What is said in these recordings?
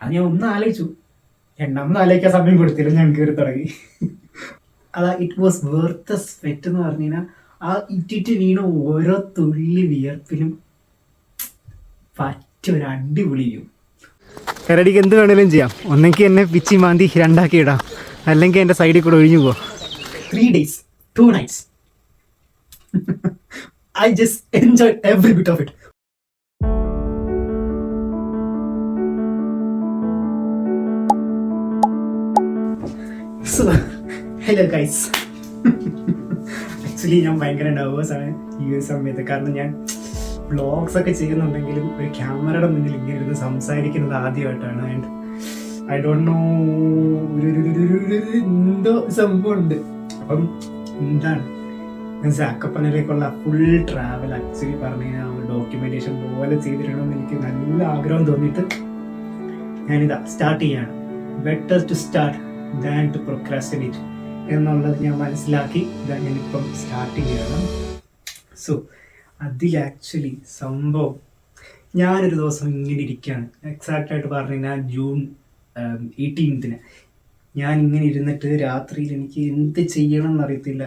അത് ഞാൻ ഒന്ന് ആലോചിച്ചു, രണ്ടാമത് ആലോചിക്കാൻ സമയം കൊടുത്തില്ല, ഞാൻ കയറി തുടങ്ങി. അതാ ഇറ്റ് വാസ് വേർത്ത് സ്വെറ്റ് എന്ന് പറഞ്ഞു കഴിഞ്ഞാൽ ആ ഇറ്റിറ്റ് വീണ ഓരോ തുള്ളി വിയർപ്പിനും പറ്റൊരു അടിപൊളി ചെയ്യും. കരടിക്ക് എന്ത് വേണേലും ചെയ്യാം. ഒന്നെങ്കിൽ എന്നെ പിച്ചി മാന്തി രണ്ടാക്കി ഇടാം, അല്ലെങ്കിൽ എൻ്റെ സൈഡിൽ കൂടെ ഒഴിഞ്ഞു പോവാം. 3 days 2 nights. I just enjoyed every bit of it. So, hello guys. Actually ഞാൻ ഭയങ്കര നെർവസ് ആണ് ഈ ഒരു സമയത്ത്. കാരണം ഞാൻ വ്ളോഗ്സ് ഒക്കെ ചെയ്യുന്നുണ്ടെങ്കിലും ഒരു ക്യാമറയുടെ മുന്നിൽ ഇങ്ങനെ ഇരുന്ന് സംസാരിക്കുന്നത് ആദ്യമായിട്ടാണ്. ആൻഡ് ഐ ഡോണ്ട് നോ, എന്തോ സംഭവമുണ്ട്. അപ്പം എന്താണ് സാക്കപ്പനിലേക്കുള്ള ഫുൾ ട്രാവൽ ആക്ച്വലി പറഞ്ഞു കഴിഞ്ഞാൽ ഒരു ഡോക്യുമെന്റേഷൻ പോലെ ചെയ്തിട്ടുണ്ടെന്ന് എനിക്ക് നല്ല ആഗ്രഹം തോന്നിയിട്ട് ഞാനിതാ സ്റ്റാർട്ട് ചെയ്യാണ്. Better to start than to procrastinate എന്നുള്ളത് ഞാൻ മനസ്സിലാക്കി ഇതാ ഞാനിപ്പം സ്റ്റാർട്ട് ചെയ്യണം. സോ അതിൽ ആക്ച്വലി സംഭവം, ഞാനൊരു ദിവസം ഇങ്ങനെ ഇരിക്കുകയാണ്. എക്സാക്റ്റായിട്ട് പറഞ്ഞു കഴിഞ്ഞാൽ ജൂൺ 18 ഞാൻ ഇങ്ങനെ ഇരുന്നിട്ട് രാത്രിയിൽ എനിക്ക് എന്ത് ചെയ്യണം എന്നറിയത്തില്ല.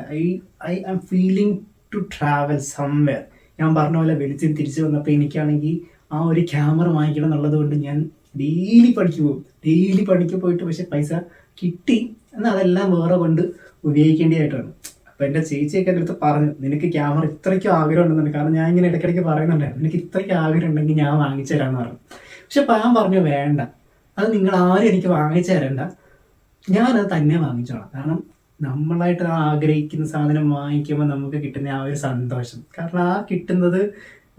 I am feeling to travel somewhere. ഞാൻ പറഞ്ഞ പോലെ വെളിച്ചം തിരിച്ചു വന്നപ്പോൾ എനിക്കാണെങ്കിൽ ആ ഒരു ക്യാമറ വാങ്ങിക്കണം എന്നുള്ളത് കൊണ്ട് ഞാൻ ഡെയിലി പണിക്ക് പോകും. ഡെയിലി പണിക്ക് പോയിട്ട് പക്ഷെ പൈസ കിട്ടി എന്നാൽ അതെല്ലാം വേറെ കൊണ്ട് ഉപയോഗിക്കേണ്ടതായിട്ടാണ്. അപ്പോൾ എൻ്റെ ചേച്ചിയൊക്കെ എൻ്റെ അടുത്ത് പറഞ്ഞു, നിനക്ക് ക്യാമറ ഇത്രയ്ക്കും ആഗ്രഹം ഉണ്ടെന്നുണ്ട്. കാരണം ഞാൻ ഇങ്ങനെ ഇടയ്ക്കിടയ്ക്ക് പറയുന്നുണ്ടായിരുന്നു, നിനക്ക് ഇത്രയ്ക്ക് ആഗ്രഹം ഉണ്ടെങ്കിൽ ഞാൻ വാങ്ങിച്ചു തരാമെന്ന് പറഞ്ഞു. പക്ഷെ ഞാൻ പറഞ്ഞു വേണ്ട, അത് നിങ്ങൾ ആരും എനിക്ക് വാങ്ങിച്ചു തരണ്ട, ഞാനത് തന്നെ വാങ്ങിച്ചോളാം. കാരണം നമ്മളായിട്ട് ആഗ്രഹിക്കുന്ന സാധനം വാങ്ങിക്കുമ്പോൾ നമുക്ക് കിട്ടുന്ന ആ ഒരു സന്തോഷം, കാരണം ആ കിട്ടുന്നത്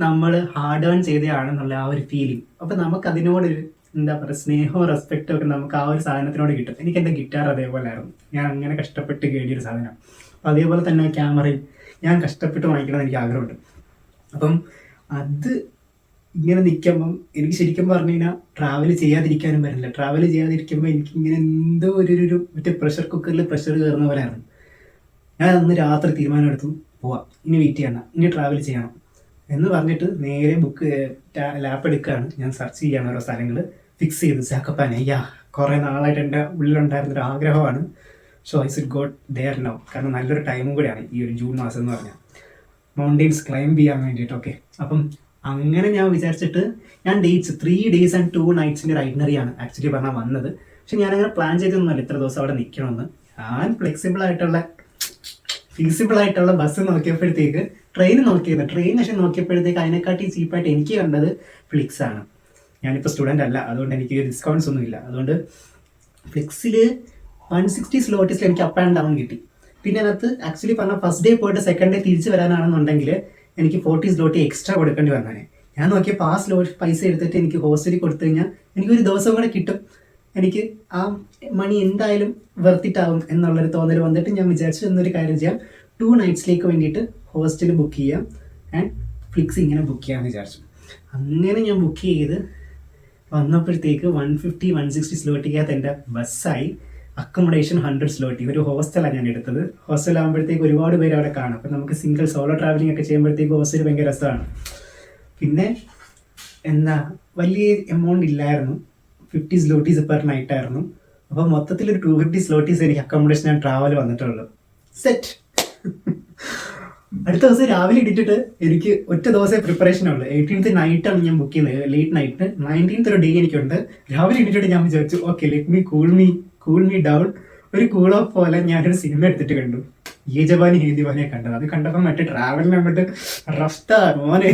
നമ്മൾ ഹാർഡ് ഏൺ ചെയ്തതാണെന്നുള്ള ആ ഒരു ഫീലിംഗ്. അപ്പം നമുക്ക് അതിനോടൊരു എന്താ പറയുക, സ്നേഹവും റെസ്പെക്റ്റും ഒക്കെ നമുക്ക് ആ ഒരു സാധനത്തിനോട് കിട്ടും. എനിക്ക് എൻ്റെ ഗിറ്റാർ അതേപോലെ ആയിരുന്നു, ഞാൻ അങ്ങനെ കഷ്ടപ്പെട്ട് കേടിയൊരു സാധനം. അപ്പം അതേപോലെ തന്നെ ക്യാമറയും ഞാൻ കഷ്ടപ്പെട്ട് വാങ്ങിക്കണമെന്ന് എനിക്ക് ആഗ്രഹമുണ്ട്. അപ്പം അത് ഇങ്ങനെ നിൽക്കുമ്പം എനിക്ക് ശരിക്കും പറഞ്ഞു കഴിഞ്ഞാൽ ട്രാവൽ ചെയ്യാതിരിക്കാനും പറ്റില്ല. ട്രാവൽ ചെയ്യാതിരിക്കുമ്പോൾ എനിക്കിങ്ങനെ എന്തോ ഒരു മറ്റേ പ്രഷർ കുക്കറിൽ പ്രഷർ കയറുന്ന പോലെയാണ്. ഞാൻ അന്ന് രാത്രി തീരുമാനം എടുത്തു, പോവാം, ഇനി വെയിറ്റ് ചെയ്യണം, ഇനി ട്രാവൽ ചെയ്യണം എന്ന് പറഞ്ഞിട്ട് നേരെ ലാപ്പ് എടുക്കുകയാണ്. ഞാൻ സെർച്ച് ചെയ്യാണ് ഓരോ സ്ഥലങ്ങൾ, ഫിക്സ് ചെയ്ത് സാക്കപ്പാനെ. കുറേ നാളായിട്ട് എൻ്റെ ഉള്ളിലുണ്ടായിരുന്നൊരു ആഗ്രഹമാണ്. So I should got there now. കാരണം നല്ലൊരു ടൈമും കൂടെയാണ് ഈ ഒരു ജൂൺ മാസം എന്ന് പറഞ്ഞാൽ മൗണ്ടെയിൻസ് ക്ലൈംബ് ചെയ്യാൻ വേണ്ടിയിട്ട്. ഓക്കെ, അപ്പം അങ്ങനെ ഞാൻ വിചാരിച്ചിട്ട് ഞാൻ ഡേറ്റ്സ് 3 days and 2 nights റൈഡനറിയാണ് ആക്ച്വലി പറഞ്ഞാൽ വന്നത്. പക്ഷെ ഞാനങ്ങനെ പ്ലാൻ ചെയ്തൊന്നുമല്ല ഇത്ര ദിവസം അവിടെ നിൽക്കണമെന്ന്. ഞാൻ ഫീസിബിൾ ആയിട്ടുള്ള ബസ് നോക്കിയപ്പോഴത്തേക്ക് ട്രെയിൻ പക്ഷെ നോക്കിയപ്പോഴത്തേക്ക് അതിനെക്കാട്ടി ചീപ്പായിട്ട് എനിക്ക് കണ്ടത് ഫ്ലിക്സ് ആണ്. ഞാനിപ്പോൾ സ്റ്റുഡൻ്റ് അല്ല, അതുകൊണ്ട് എനിക്ക് ഡിസ്കൗണ്ട്സ് ഒന്നുമില്ല. അതുകൊണ്ട് ഫ്ലിക്സിൽ 160 സ്ലോട്ടീസിൽ എനിക്ക് അപ്പ് ആൻഡ് ഡൗൺ കിട്ടി. പിന്നെ അതിനകത്ത് ആക്ച്വലി പറഞ്ഞാൽ ഫസ്റ്റ് ഡേ പോയിട്ട് സെക്കൻഡ് ഡേ തിരിച്ച് വരാനാണെന്നുണ്ടെങ്കിൽ എനിക്ക് 40 സ്ലോട്ടി എക്സ്ട്രാ കൊടുക്കേണ്ടി വന്നേനെ. ഞാൻ നോക്കിയപ്പോൾ ആ പൈസ എടുത്തിട്ട് എനിക്ക് ഹോസ്റ്റലിൽ കൊടുത്തു കഴിഞ്ഞാൽ എനിക്കൊരു ദിവസം കൂടെ കിട്ടും. എനിക്ക് ആ മണി എന്തായാലും വെർത്തിട്ടാവും എന്നുള്ളൊരു തോന്നൽ വന്നിട്ട് ഞാൻ വിചാരിച്ചു എന്നൊരു കാര്യം ചെയ്യാം, 2 nights വേണ്ടിയിട്ട് ഹോസ്റ്റൽ ബുക്ക് ചെയ്യാം ആൻഡ് ഫ്ലിക്സ് ഇങ്ങനെ ബുക്ക് ചെയ്യാമെന്ന് വിചാരിച്ചു. അങ്ങനെ ഞാൻ ബുക്ക് ചെയ്ത് വന്നപ്പോഴത്തേക്ക് 150-160 സ്ലോട്ടിക്കകത്ത് എൻ്റെ ബസ്സായി. Accommodation 100 zloty. ഒരു ഹോസ്റ്റലാണ് ഞാൻ എടുത്തത്. ഹോസ്റ്റലാകുമ്പോഴത്തേക്ക് ഒരുപാട് പേര് അവിടെ കാണും. അപ്പം നമുക്ക് സിംഗിൾ സോളോ ട്രാവലിംഗ് ഒക്കെ ചെയ്യുമ്പോഴത്തേക്ക് ഹോസ്റ്റൽ ഭയങ്കര രസമാണ്. പിന്നെ എന്താ വലിയ എമൗണ്ട് ഇല്ലായിരുന്നു, 50 സ്ലോട്ടീസ് പെർ നൈറ്റ് ആയിരുന്നു. അപ്പോൾ മൊത്തത്തിലൊരു 250 സ്ലോട്ടീസ് എനിക്ക് അക്കോമഡേഷൻ ആൻഡ് ട്രാവൽ വന്നിട്ടുള്ളൂ. സെറ്റ്. അടുത്ത ദിവസം രാവിലെ ഇട്ടിട്ട് എനിക്ക് ഒറ്റ ദിവസമേ പ്രിപ്പറേഷൻ ഉള്ളൂ. 18th നൈറ്റാണ് ഞാൻ ബുക്ക് ചെയ്യുന്നത്, ലേറ്റ് നൈറ്റ്. 19th ഒരു ഡേ എനിക്കുണ്ട്. രാവിലെ ഇട്ടിട്ട് ഞാൻ വിചാരിച്ചു okay let me cool me down. ഒരു കൂൾ ഓഫ് പോലെ ഞാനൊരു സിനിമ എടുത്തിട്ട് കണ്ടു, യേ ജവാനി ഹേ ദീവാനിയെ കണ്ടത്. അത് കണ്ടപ്പോൾ മറ്റേ ട്രാവലിന് അങ്ങോട്ട് റഫ്താ മോനെ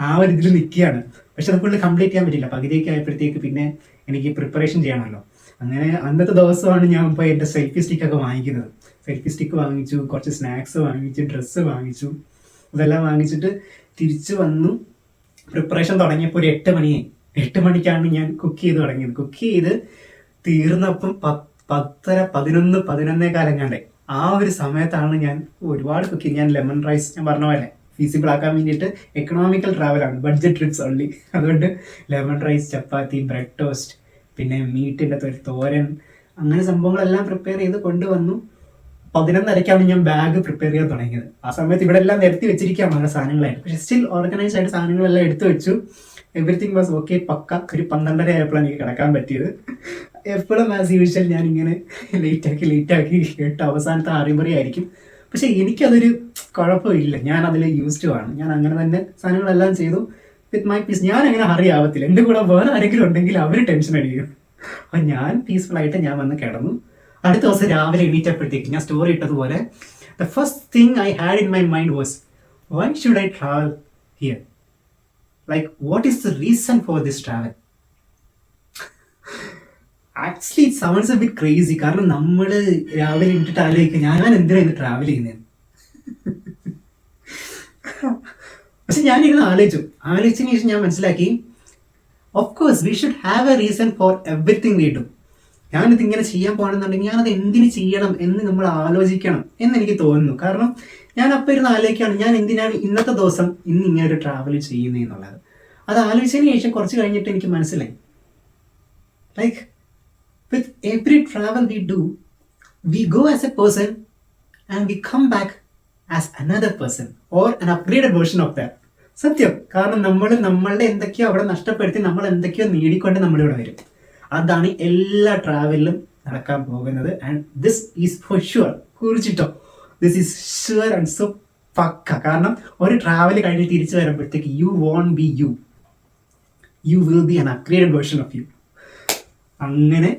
ആ ഒരു ഇതിൽ നിൽക്കുകയാണ്. പക്ഷെ അത് ഫുള്ള് കംപ്ലീറ്റ് ചെയ്യാൻ പറ്റില്ല. പകുതിയൊക്കെ ആയപ്പോഴത്തേക്ക് പിന്നെ എനിക്ക് പ്രിപ്പറേഷൻ ചെയ്യണമല്ലോ. അങ്ങനെ അന്നത്തെ ദിവസമാണ് ഞാൻ ഇപ്പോൾ എൻ്റെ സെൽഫി സ്റ്റിക്കൊക്കെ വാങ്ങിക്കുന്നത്. സെൽഫി സ്റ്റിക്ക് വാങ്ങിച്ചു, കുറച്ച് സ്നാക്സ് വാങ്ങിച്ചു, ഡ്രസ്സ് വാങ്ങിച്ചു. ഇതെല്ലാം വാങ്ങിച്ചിട്ട് തിരിച്ചു വന്നു. പ്രിപ്പറേഷൻ തുടങ്ങിയപ്പോൾ ഒരു 8 മണിയായി. 8 മണിക്കാണ് ഞാൻ കുക്ക് ചെയ്ത് തുടങ്ങിയത്. കുക്ക് ചെയ്ത് തീർന്നപ്പം 10:30, 11, 11:15 എങ്ങാണ്ടേ. ആ ഒരു സമയത്താണ് ഞാൻ ഒരുപാട് കുക്ക് ചെയ്ത്. ഞാൻ ലെമൺ റൈസ്, ഞാൻ പറഞ്ഞ പോലെ ഫീസിബിൾ ആക്കാൻ വേണ്ടിയിട്ട് എക്കണോമിക്കൽ ട്രാവലാണ്, ബഡ്ജറ്റ് ട്രിപ്സ് ഓൺലി. അതുകൊണ്ട് ലെമൺ റൈസ്, ചപ്പാത്തി, ബ്രെഡ് ടോസ്റ്റ്, പിന്നെ മീറ്റിൻ്റെ ഒരു തോരൻ, അങ്ങനെ സംഭവങ്ങളെല്ലാം പ്രിപ്പയർ ചെയ്ത് കൊണ്ടുവന്നു. 11:30 ഞാൻ ബാഗ് പ്രിപ്പയർ ചെയ്യാൻ തുടങ്ങിയത്. ആ സമയത്ത് ഇവിടെ എല്ലാം നിരത്തി വെച്ചിരിക്കുകയാണ് അങ്ങനെ സാധനങ്ങളായിട്ട്. പക്ഷെ സ്റ്റിൽ ഓർഗനൈസ്ഡ് ആയിട്ട് സാധനങ്ങളെല്ലാം എടുത്തു വെച്ചു. എവറിത്തിങ് വാസ് ഓക്കെ, പക്ക. ഒരു 12:30 ആയപ്പോഴാണ് എനിക്ക് കിടക്കാൻ പറ്റിയത്. എപ്പോഴും ആസ് യൂഷ്വൽ ഞാനിങ്ങനെ ലേറ്റാക്കി കേട്ട് അവസാനത്തെ അറിമുറി ആയിരിക്കും. പക്ഷെ എനിക്കതൊരു കുഴപ്പമില്ല, ഞാൻ അതിൽ യൂസ്ഡ് ആണ്. ഞാൻ അങ്ങനെ തന്നെ സാധനങ്ങളെല്ലാം ചെയ്തു വിത്ത് മൈ പീസ്. ഞാൻ അങ്ങനെ ഹറി ആവത്തില്ല. എൻ്റെ കൂടെ വേറെ ആരെങ്കിലും ഉണ്ടെങ്കിൽ അവർ ടെൻഷൻ അടിക്കും. അപ്പം ഞാൻ പീസ്ഫുൾ ആയിട്ട് ഞാൻ വന്ന് കിടന്നു. അടുത്ത ദിവസം രാവിലെ എണീറ്റപ്പോഴത്തേക്ക് ഞാൻ സ്റ്റോറി ഇട്ടതുപോലെ the first thing I had in my mind was why should I travel here, like what is the reason for this travel. Actually it sounds a bit crazy. കാരണം നമ്മൾ രാവിലെ ഇട്ടിട്ട് ആലോചിക്കുക ഞാൻ എന്തിനാണ് ട്രാവൽ ചെയ്യുന്നത്. പക്ഷെ ഞാനിരുന്ന് ആലോചിച്ചതിന് ശേഷം ഞാൻ മനസ്സിലാക്കി, of course we should have A reason for everything we do. ഞാനിത് ഇങ്ങനെ ചെയ്യാൻ പോകണമെന്നുണ്ടെങ്കിൽ ഞാനത് എന്തിന് ചെയ്യണം എന്ന് നമ്മൾ ആലോചിക്കണം എന്ന് എനിക്ക് തോന്നുന്നു. കാരണം ഞാൻ അപ്പം ഇരുന്ന് ആലോചിക്കുകയാണ്, ഞാൻ എന്തിനാണ് ഇന്നത്തെ ദിവസം ഇങ്ങനെ ഒരു ട്രാവൽ ചെയ്യുന്നത് എന്നുള്ളത്. അത് ആലോചിച്ചതിന് ശേഷം കുറച്ച് കഴിഞ്ഞിട്ട് എനിക്ക് മനസ്സിലായി, like with every travel we do, we go as a person and we come back as another person or an upgraded version of that. സത്യം. കാരണം നമ്മളുടെ എന്തൊക്കെയോ അവിടെ നഷ്ടപ്പെടുത്തി നമ്മൾ എന്തൊക്കെയോ നേടിക്കൊണ്ട് നമ്മളിവിടെ വരും. അതാണ് എല്ലാ ട്രാവലിലും നടക്കാൻ പോകുന്നത്. And this is for sure. കുറിച്ചിട്ടോ this is sure and so പക്ക. കാരണം ഒരു ട്രാവൽ കഴിഞ്ഞ് തിരിച്ചു വരുമ്പോഴത്തേക്ക് you won't be you will be an upgraded version of you. അങ്ങനെ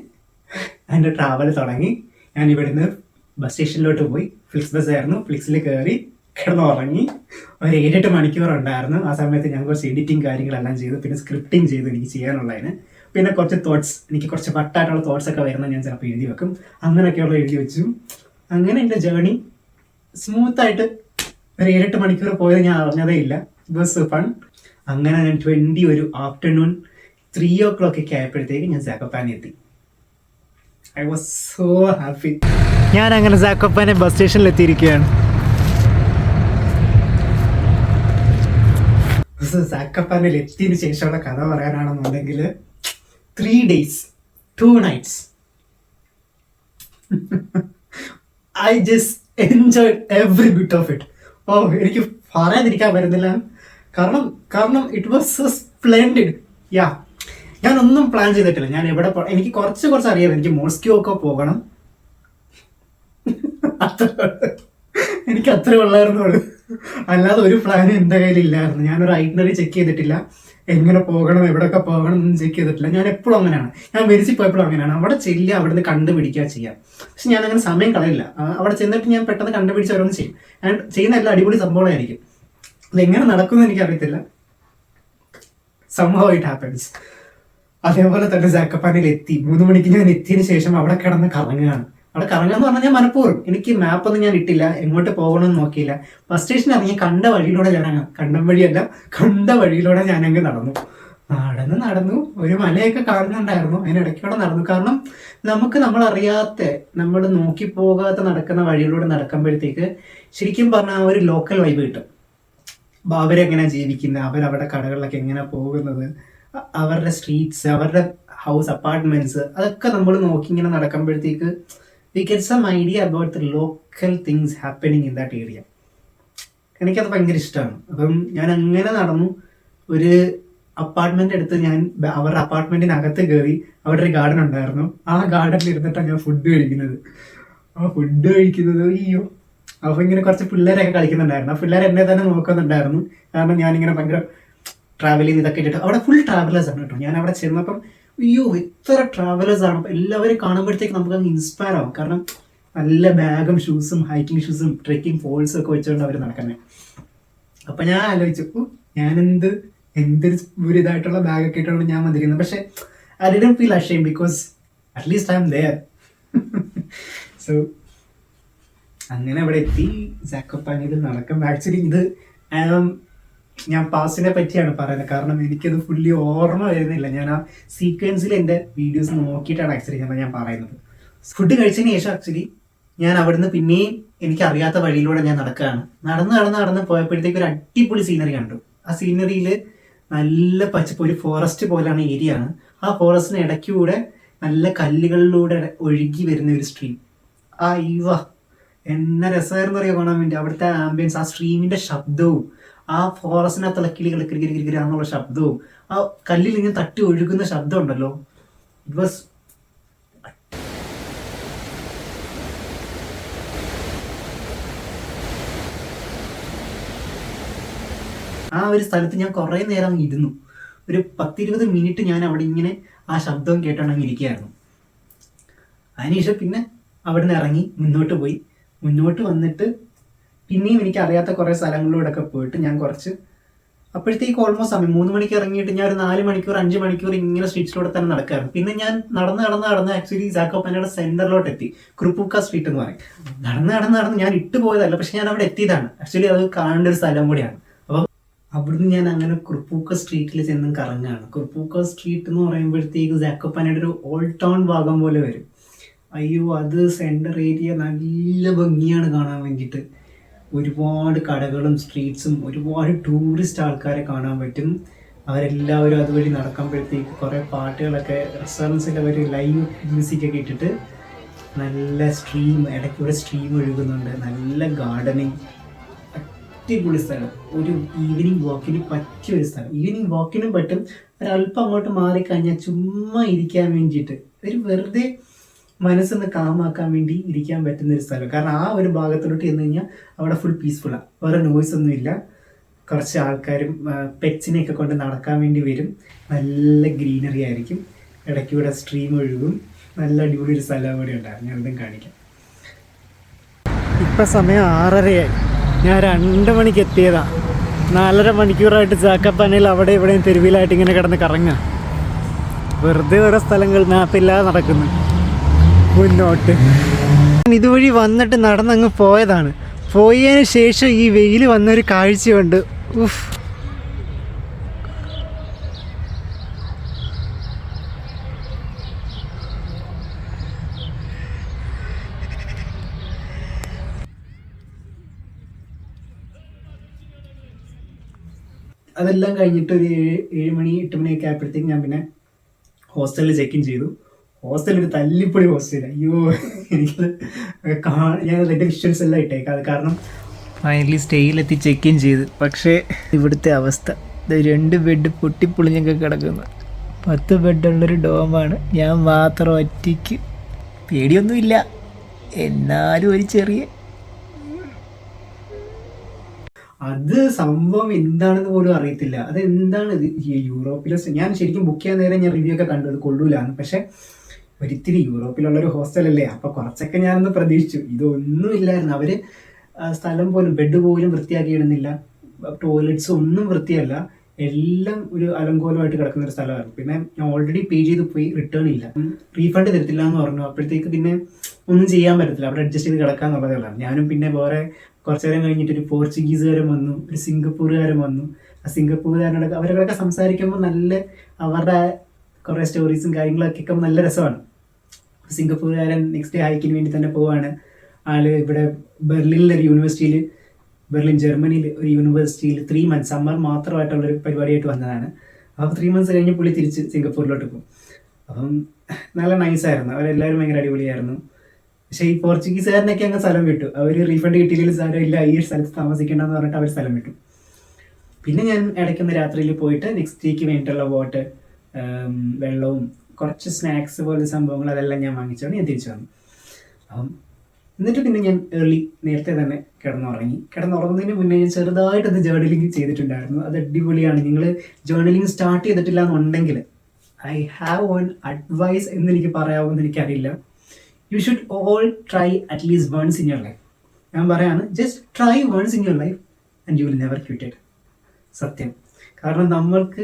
എൻ്റെ ട്രാവൽ തുടങ്ങി. ഞാൻ ഇവിടുന്ന് ബസ് സ്റ്റേഷനിലോട്ട് പോയി. ഫ്ലിക്സ് ബസ് ആയിരുന്നു. ഫ്ലിക്സിൽ കയറി കിടന്നുറങ്ങി. ഒരു 7-8 മണിക്കൂർ ഉണ്ടായിരുന്നു. ആ സമയത്ത് ഞാൻ കുറച്ച് എഡിറ്റിംഗ് കാര്യങ്ങളെല്ലാം ചെയ്തു, പിന്നെ സ്ക്രിപ്റ്റിംഗ് ചെയ്തു എനിക്ക് ചെയ്യാനുള്ളതിന്. പിന്നെ കുറച്ച് തോട്ട്സ്, എനിക്ക് കുറച്ച് വട്ടായിട്ടുള്ള തോട്ട്സ് ഒക്കെ വരുന്നത് ഞാൻ ചിലപ്പോൾ എഴുതി വെക്കും. അങ്ങനെയൊക്കെയുള്ള എഴുതി വെച്ചു. അങ്ങനെ എൻ്റെ ജേർണി സ്മൂത്തായിട്ട് ഒരു 7-8 മണിക്കൂർ പോയത് ഞാൻ അറിഞ്ഞതേ ഇല്ല. It was fun. അങ്ങനെ ഞാൻ 20 ഒരു ആഫ്റ്റർനൂൺ 3 o'clock ഒക്കെ ആയപ്പോഴത്തേക്ക് ഞാൻ സാക്കോപ്പാനി എത്തി. I was so happy. ഞാൻ അങ്ങനെ സാക്കോപ്പാനെ ബസ് സ്റ്റേഷനിൽ എത്തിയിരിക്കുകയാണ്. സാക്കോപ്പാനിൽ എത്തിയതിന് ശേഷമുള്ള കഥ പറയാനാണെന്നുണ്ടെങ്കിൽ 3 days 2 nights I just enjoyed every bit of it. എനിക്ക് പറയാതിരിക്കാൻ പറ്റുന്നില്ല. കാരണം ഇറ്റ് വാസ് സോ സ്പ്ലെൻഡിഡ്. യാ, ഞാനൊന്നും പ്ലാൻ ചെയ്തിട്ടില്ല. ഞാൻ എവിടെ എനിക്ക് കുറച്ച് അറിയാം. എനിക്ക് മോസ്കോ ഒക്കെ പോകണം. എനിക്ക് അത്ര ഉള്ളായിരുന്നുള്ളൂ. അല്ലാതെ ഒരു പ്ലാനും എൻ്റെ കയ്യിലില്ലായിരുന്നു. ഞാനൊരു ഐറ്റിനറി ചെക്ക് ചെയ്തിട്ടില്ല. എങ്ങനെ പോകണം, എവിടെയൊക്കെ പോകണം എന്നൊന്നും ചെക്ക് ചെയ്തിട്ടില്ല. ഞാൻ എപ്പോഴും അങ്ങനെയാണ്. ഞാൻ വെരിച്ച് പോയപ്പോഴും അങ്ങനെയാണ്. അവിടെ ചെല്ലുക, അവിടെ നിന്ന് കണ്ടുപിടിക്കുക ചെയ്യാം. പക്ഷെ ഞാൻ അങ്ങനെ സമയം കളയില്ല. അവിടെ ചെന്നിട്ട് ഞാൻ പെട്ടെന്ന് കണ്ടുപിടിച്ച് ഓരോന്ന് ചെയ്യും. ആൻഡ് ചെയ്യുന്ന എല്ലാം അടിപൊളി സംഭവമായിരിക്കും. അതെങ്ങനെ നടക്കുമെന്ന് എനിക്കറിയത്തില്ല. somehow it happens. അതേപോലെ തന്നെ സാക്കോപ്പാനിൽ എത്തി. 3 മണിക്ക് ഞാൻ എത്തിയതിനു ശേഷം അവിടെ കിടന്ന് കറങ്ങുകയാണ്. അവിടെ കറങ്ങാന്ന് പറഞ്ഞാൽ ഞാൻ മനഃപൂർവ്വം, എനിക്ക് മാപ്പൊന്നും ഞാൻ ഇട്ടില്ല, എങ്ങോട്ട് പോകണമെന്ന് നോക്കിയില്ല. ബസ് സ്റ്റേഷൻ ഇറങ്ങി കണ്ട വഴിയിലൂടെ കണ്ട വഴിയിലൂടെ ഞാനങ്ങ് നടന്നു. ഒരു മലയൊക്കെ കാണുന്നുണ്ടായിരുന്നു, അതിനിടയ്ക്കൂടെ നടന്നു. കാരണം നമ്മൾ അറിയാത്ത, നമ്മൾ നോക്കി പോകാത്ത നടക്കുന്ന വഴിയിലൂടെ നടക്കുമ്പോഴത്തേക്ക് ശരിക്കും പറഞ്ഞാൽ ഒരു ലോക്കൽ വൈബ് കിട്ടും. അവരെങ്ങനെ ജീവിക്കുന്നത്, അവരവരുടെ കടകളിലൊക്കെ എങ്ങനെ പോകുന്നത്, അവരുടെ സ്ട്രീറ്റ്സ്, അവരുടെ ഹൗസ്, അപ്പാർട്ട്മെന്റ്സ്, അതൊക്കെ നമ്മൾ നോക്കി ഇങ്ങനെ നടക്കുമ്പോഴത്തേക്ക് we get some idea about the local things happening in that area. എനിക്കത് ഭയങ്കര ഇഷ്ടമാണ്. അപ്പം ഞാൻ അങ്ങനെ നടന്നു. ഒരു അപ്പാർട്ട്മെന്റ് എടുത്ത് ഞാൻ അവരുടെ അപ്പാർട്ട്മെന്റിനകത്ത് കയറി. അവിടെ ഒരു ഗാർഡൻ ഉണ്ടായിരുന്നു. ആ ഗാർഡനിൽ ഇരുന്നിട്ടാണ് ഞാൻ ഫുഡ് കഴിക്കുന്നത്. അയ്യോ, അപ്പോൾ ഇങ്ങനെ കുറച്ച് പിള്ളേരൊക്കെ കളിക്കുന്നുണ്ടായിരുന്നു. ആ പിള്ളേർ എന്നെ തന്നെ നോക്കുന്നുണ്ടായിരുന്നു. കാരണം ഞാനിങ്ങനെ ഭയങ്കര ട്രാവൽ ചെയ്ത് ഇതൊക്കെ ഇട്ടിട്ട് അവിടെ ഫുൾ ട്രാവലേഴ്സ് ആണ് കേട്ടോ. ഞാൻ അവിടെ ചെന്നപ്പം അയ്യോ ഇത്ര ട്രാവലേഴ്സ് ആണ്. അപ്പം എല്ലാവരും കാണുമ്പോഴത്തേക്ക് നമുക്കങ്ങ് ഇൻസ്പയർ ആവും. കാരണം നല്ല ബാഗും ഷൂസും ഹൈക്കിംഗ് ഷൂസും ട്രെക്കിംഗ് ഫോൾസും ഒക്കെ വെച്ചുകൊണ്ട് അവർ നടക്കുന്നത്. അപ്പം ഞാൻ ആലോചിച്ചപ്പോൾ എന്തൊരു ഇതായിട്ടുള്ള ബാഗൊക്കെ ഇട്ടുകൊണ്ട് ഞാൻ വന്നിരിക്കുന്നത്. പക്ഷെ I didn't feel ashamed because at least I am there. So അങ്ങനെ അവിടെ എത്തി. സാക്കോപ്പാനിയിൽ നടക്കും. ആക്ച്വലി ഇത് ഞാൻ പാസിനെ പറ്റിയാണ് പറയുന്നത്. കാരണം എനിക്കത് ഫുള്ളി ഓർമ്മ വരുന്നില്ല. ഞാൻ ആ സീക്വൻസിൽ എൻ്റെ വീഡിയോസ് നോക്കിയിട്ടാണ് ആക്ച്വലി ഞാൻ പറയുന്നത്. ഫുഡ് കഴിച്ചതിന് ശേഷം ആക്ച്വലി ഞാൻ അവിടുന്ന് പിന്നെയും എനിക്കറിയാത്ത വഴിയിലൂടെ ഞാൻ നടക്കുകയാണ്. നടന്ന് പോയപ്പോഴത്തേക്ക് ഒരു അടിപൊളി സീനറി കണ്ടു. ആ സീനറിയിൽ നല്ല പച്ചപ്പ്, ഒരു ഫോറസ്റ്റ് പോലെയാണ് ഏരിയ ആണ്. ആ ഫോറസ്റ്റിന് ഇടയ്ക്കൂടെ നല്ല കല്ലുകളിലൂടെ ഒഴുകി വരുന്ന ഒരു സ്ട്രീം. എന്നെ രസമായിരുന്നു പറയുക കാണാൻ വേണ്ടി. അവിടുത്തെ ആംബിയൻസ്, ആ സ്ട്രീമിൻ്റെ ശബ്ദവും ആ ഫോറസ്റ്റിനകത്തുള്ള കിളികിളിക്കിരിക്കിരിക്കിരിക്കിരാന്നുള്ള ശബ്ദവും ആ കല്ലിൽ ഇങ്ങനെ തട്ടി ഒഴുകുന്ന ശബ്ദം ഉണ്ടല്ലോ, ഇറ്റ് വാസ് ആ ഒരു സ്ഥലത്ത് ഞാൻ കുറേ നേരം ഇരുന്നു. ഒരു 10-20 മിനിറ്റ് ഞാൻ അവിടെ ഇങ്ങനെ ആ ശബ്ദം കേട്ടോണ്ടെങ്കിൽ ഇരിക്കുകയായിരുന്നു. അതിനുശേഷം പിന്നെ അവിടെ നിന്ന് ഇറങ്ങി മുന്നോട്ട് വന്നിട്ട് പിന്നെയും എനിക്ക് അറിയാത്ത കുറേ സ്ഥലങ്ങളിലൂടെയൊക്കെ പോയിട്ട് ഞാൻ കുറച്ച് അപ്പോഴത്തേക്ക് ഓൾമോസ്റ്റ് സമയം 3 മണിക്ക് ഇറങ്ങിയിട്ട് ഞാൻ ഒരു 4 മണിക്കൂർ 5 മണിക്കൂർ ഇങ്ങനെ സ്ട്രീറ്റ്സിലൂടെ തന്നെ നടക്കായിരുന്നു. പിന്നെ ഞാൻ നടന്ന് ആക്ച്വലി സാക്കോപ്പനയുടെ സെന്ററിലോട്ട് എത്തി. ക്രുപ്പൂക്ക സ്ട്രീറ്റ് എന്ന് പറയും. നടന്ന് ഞാൻ ഇട്ടുപോയതല്ല, പക്ഷെ ഞാൻ അവിടെ എത്തിയതാണ്. ആക്ച്വലി അത് കാണേണ്ട ഒരു സ്ഥലം കൂടിയാണ്. അപ്പം അവിടുന്ന് ഞാൻ അങ്ങനെ കുറുപ്പൂക്ക സ്ട്രീറ്റിൽ ചെന്നും കറങ്ങാണ്. കുറുപ്പൂക്ക സ്ട്രീറ്റ് എന്ന് പറയുമ്പോഴത്തേക്ക് സാക്കോപ്പനയുടെ ഒരു ഓൾഡ് ടൗൺ ഭാഗം പോലെ വരും. അയ്യോ, അത് സെൻറ്റർ ഏരിയ നല്ല ഭംഗിയാണ് കാണാൻ വേണ്ടിയിട്ട്. ഒരുപാട് കടകളും സ്ട്രീറ്റ്സും ഒരുപാട് ടൂറിസ്റ്റ് ആൾക്കാരെ കാണാൻ പറ്റും. അവരെല്ലാവരും അതുവഴി നടക്കുമ്പോഴത്തേക്ക് കുറേ പാട്ടുകളൊക്കെ റെസ്റ്റോറൻറ്റ്സിൽ അവർ ലൈവ് മ്യൂസിക്കൊക്കെ ഇട്ടിട്ട് നല്ല ഇടയ്ക്കൂടെ സ്ട്രീം ഒഴുകുന്നുണ്ട്. നല്ല ഗാർഡനിങ്, അടിപൊളി സ്ഥലം. ഒരു ഈവനിങ് വാക്കിന് പറ്റിയ ഒരു സ്ഥലം. ഈവനിങ് വാക്കിനും പറ്റും. ഒരല്പം അങ്ങോട്ട് മാറിക്കഴിഞ്ഞാൽ ചുമ്മാ ഇരിക്കാൻ വേണ്ടിയിട്ട് വെറുതെ മനസ്സൊന്ന് കാമാക്കാൻ വേണ്ടി ഇരിക്കാൻ പറ്റുന്ന ഒരു സ്ഥലം. കാരണം ആ ഒരു ഭാഗത്തോട്ട് ചെന്ന് കഴിഞ്ഞാൽ അവിടെ ഫുൾ പീസ്ഫുള്ളാണ്. വേറെ നോയ്സ് ഒന്നും ഇല്ല. കുറച്ച് ആൾക്കാരും പെറ്റ്സിനെയൊക്കെ കൊണ്ട് നടക്കാൻ വേണ്ടി വരും. നല്ല ഗ്രീനറി ആയിരിക്കും. ഇടയ്ക്കൂടെ സ്ട്രീം ഒഴുകും. നല്ല അടിപൊളി ഒരു സ്ഥലം കൂടി ഉണ്ടായിരുന്നു. ഞാൻ അതും കാണിക്കാം. ഇപ്പം സമയം 6:30 ഞാൻ 2 മണിക്ക് എത്തിയതാണ്. 4.5 മണിക്കൂറായിട്ട് സാക്കപ്പനയിൽ അവിടെ ഇവിടെയും തെരുവിലായിട്ട് ഇങ്ങനെ കിടന്ന് കറങ്ങുക. വെറുതെ ഓരോ സ്ഥലങ്ങൾ മാപ്പില്ലാതെ നടക്കുന്നു മുന്നോട്ട്. ഇതുവഴി വന്നിട്ട് നടന്നങ്ങ് പോയതാണ്. പോയതിന് ശേഷം ഈ വെയിൽ വന്നൊരു കാഴ്ചയുണ്ട്. ഉഫ്, അതെല്ലാം കഴിഞ്ഞിട്ട് ഒരു 7 മണി 8 മണിയൊക്കെ ആയപ്പോഴത്തേക്ക് ഞാൻ പിന്നെ ഹോസ്റ്റലിൽ ചെക്ക് ഇൻ ചെയ്തു. ഹോസ്റ്റൽ ഒരു തല്ലിപ്പൊടി ഹോസ്റ്റൽ. അയ്യോ, എനിക്ക് ഞാൻ അതിൻ്റെ വിഷ്വൽസ് എല്ലാം ഇട്ടേക്കാം. കാരണം ഫൈനലി സ്റ്റേയിലെത്തി ചെക്ക് ഇൻ ചെയ്ത്. പക്ഷേ ഇവിടുത്തെ അവസ്ഥ 2 ബെഡ് പൊട്ടിപ്പൊളിഞ്ഞൊക്കെ കിടക്കുന്നു. 10 ബെഡുള്ളൊരു ഡോമാണ്. ഞാൻ മാത്രം ഒറ്റയ്ക്ക്. പേടിയൊന്നുമില്ല, എന്നാലും ഒരു ചെറിയ അത് സംഭവം എന്താണെന്ന് പോലും അറിയത്തില്ല. അതെന്താണ് യൂറോപ്പിലെ ഞാൻ ശരിക്കും ബുക്ക് ചെയ്യാൻ നേരം ഞാൻ റിവ്യൂ ഒക്കെ കണ്ടു അത് കൊള്ളൂലാണ്. പക്ഷെ ഒരിത്തിരി യൂറോപ്പിലുള്ളൊരു ഹോസ്റ്റലല്ലേ, അപ്പോൾ കുറച്ചൊക്കെ ഞാനൊന്ന് പ്രതീക്ഷിച്ചു. ഇതൊന്നും ഇല്ലായിരുന്നു. അവർ സ്ഥലം പോലും ബെഡ് പോലും വൃത്തിയാക്കി ഇടുന്നില്ല. ടോയ്ലറ്റ്സ് ഒന്നും വൃത്തിയല്ല. എല്ലാം ഒരു അലങ്കോലമായിട്ട് കിടക്കുന്ന ഒരു സ്ഥലമായിരുന്നു. പിന്നെ ഞാൻ ഓൾറെഡി പേ ചെയ്ത് പോയി, റിട്ടേൺ ഇല്ല, റീഫണ്ട് തരത്തില്ല എന്ന് പറഞ്ഞു. അപ്പോഴത്തേക്ക് പിന്നെ ഒന്നും ചെയ്യാൻ പറ്റത്തില്ല, അവിടെ അഡ്ജസ്റ്റ് ചെയ്ത് കിടക്കാന്നുള്ളതേ ഉള്ളൂ. ഞാനും പിന്നെ വേറെ കുറച്ചു നേരം കഴിഞ്ഞിട്ട് ഒരു പോർച്ചുഗീസുകാരൻ വന്നു, ഒരു സിംഗപ്പൂരുകാരൻ വന്നു. ആ സിംഗപ്പൂരുകാരനോട് അവരൊക്കെ സംസാരിക്കുമ്പോൾ നല്ല അവരുടെ കുറേ സ്റ്റോറീസും കാര്യങ്ങളൊക്കെ കേൾക്കുമ്പോൾ നല്ല രസമാണ്. സിംഗപ്പൂരുകാരൻ നെക്സ്റ്റ് ഡേ ഹൈക്കിന് വേണ്ടി തന്നെ പോവാണ്. ആള് ഇവിടെ ബെർലിനിലൊരു യൂണിവേഴ്സിറ്റിയിൽ, ബെർലിൻ ജർമ്മനിയിൽ ഒരു യൂണിവേഴ്സിറ്റിയിൽ 3 months സമ്മർ മാത്രമായിട്ടുള്ളൊരു പരിപാടിയായിട്ട് വന്നതാണ്. അപ്പോൾ 3 months കഴിഞ്ഞ് പുള്ളി തിരിച്ച് സിംഗപ്പൂരിലോട്ട് പോകും. അപ്പം നല്ല നൈസായിരുന്നു. അവരെല്ലാവരും ഭയങ്കര അടിപൊളിയായിരുന്നു. പക്ഷേ ഈ പോർച്ചുഗീസുകാരനൊക്കെ അങ്ങ് സ്ഥലം വിട്ടു. അവർ റീഫണ്ട് കിട്ടിയില്ലെങ്കിൽ സാരമില്ല, ഈ സ്ഥലത്ത് താമസിക്കേണ്ടെന്ന് പറഞ്ഞിട്ട് അവർ സ്ഥലം വിട്ടു. പിന്നെ ഞാൻ ഇടയ്ക്കൊന്ന് രാത്രിയിൽ പോയിട്ട് നെക്സ്റ്റ് ഡേക്ക് വേണ്ടിയിട്ടുള്ള വാട്ടർ, വെള്ളവും കുറച്ച് സ്നാക്സ് പോലത്തെ സംഭവങ്ങൾ അതെല്ലാം ഞാൻ വാങ്ങിച്ചാണ് ഞാൻ തിരിച്ചു വന്നു. അപ്പം എന്നിട്ട് പിന്നെ ഞാൻ നേരത്തെ തന്നെ കിടന്നുറങ്ങുന്നതിന് മുന്നേ ഞാൻ ചെറുതായിട്ടൊന്ന് ജേർണലിംഗ് ചെയ്തിട്ടുണ്ടായിരുന്നു. അത് അടിപൊളിയാണ്. നിങ്ങൾ ജേർണലിംഗ് സ്റ്റാർട്ട് ചെയ്തിട്ടില്ല എന്നുണ്ടെങ്കിൽ ഐ ഹാവ് വൺ അഡ്വൈസ് എന്നെനിക്ക് പറയാവുമെന്ന് എനിക്കറിയില്ല. You should all try at least once in your life. ഞാൻ പറയാണ്, just try once in your life and you will never quit it. സത്യം. കാരണം നമ്മൾക്ക്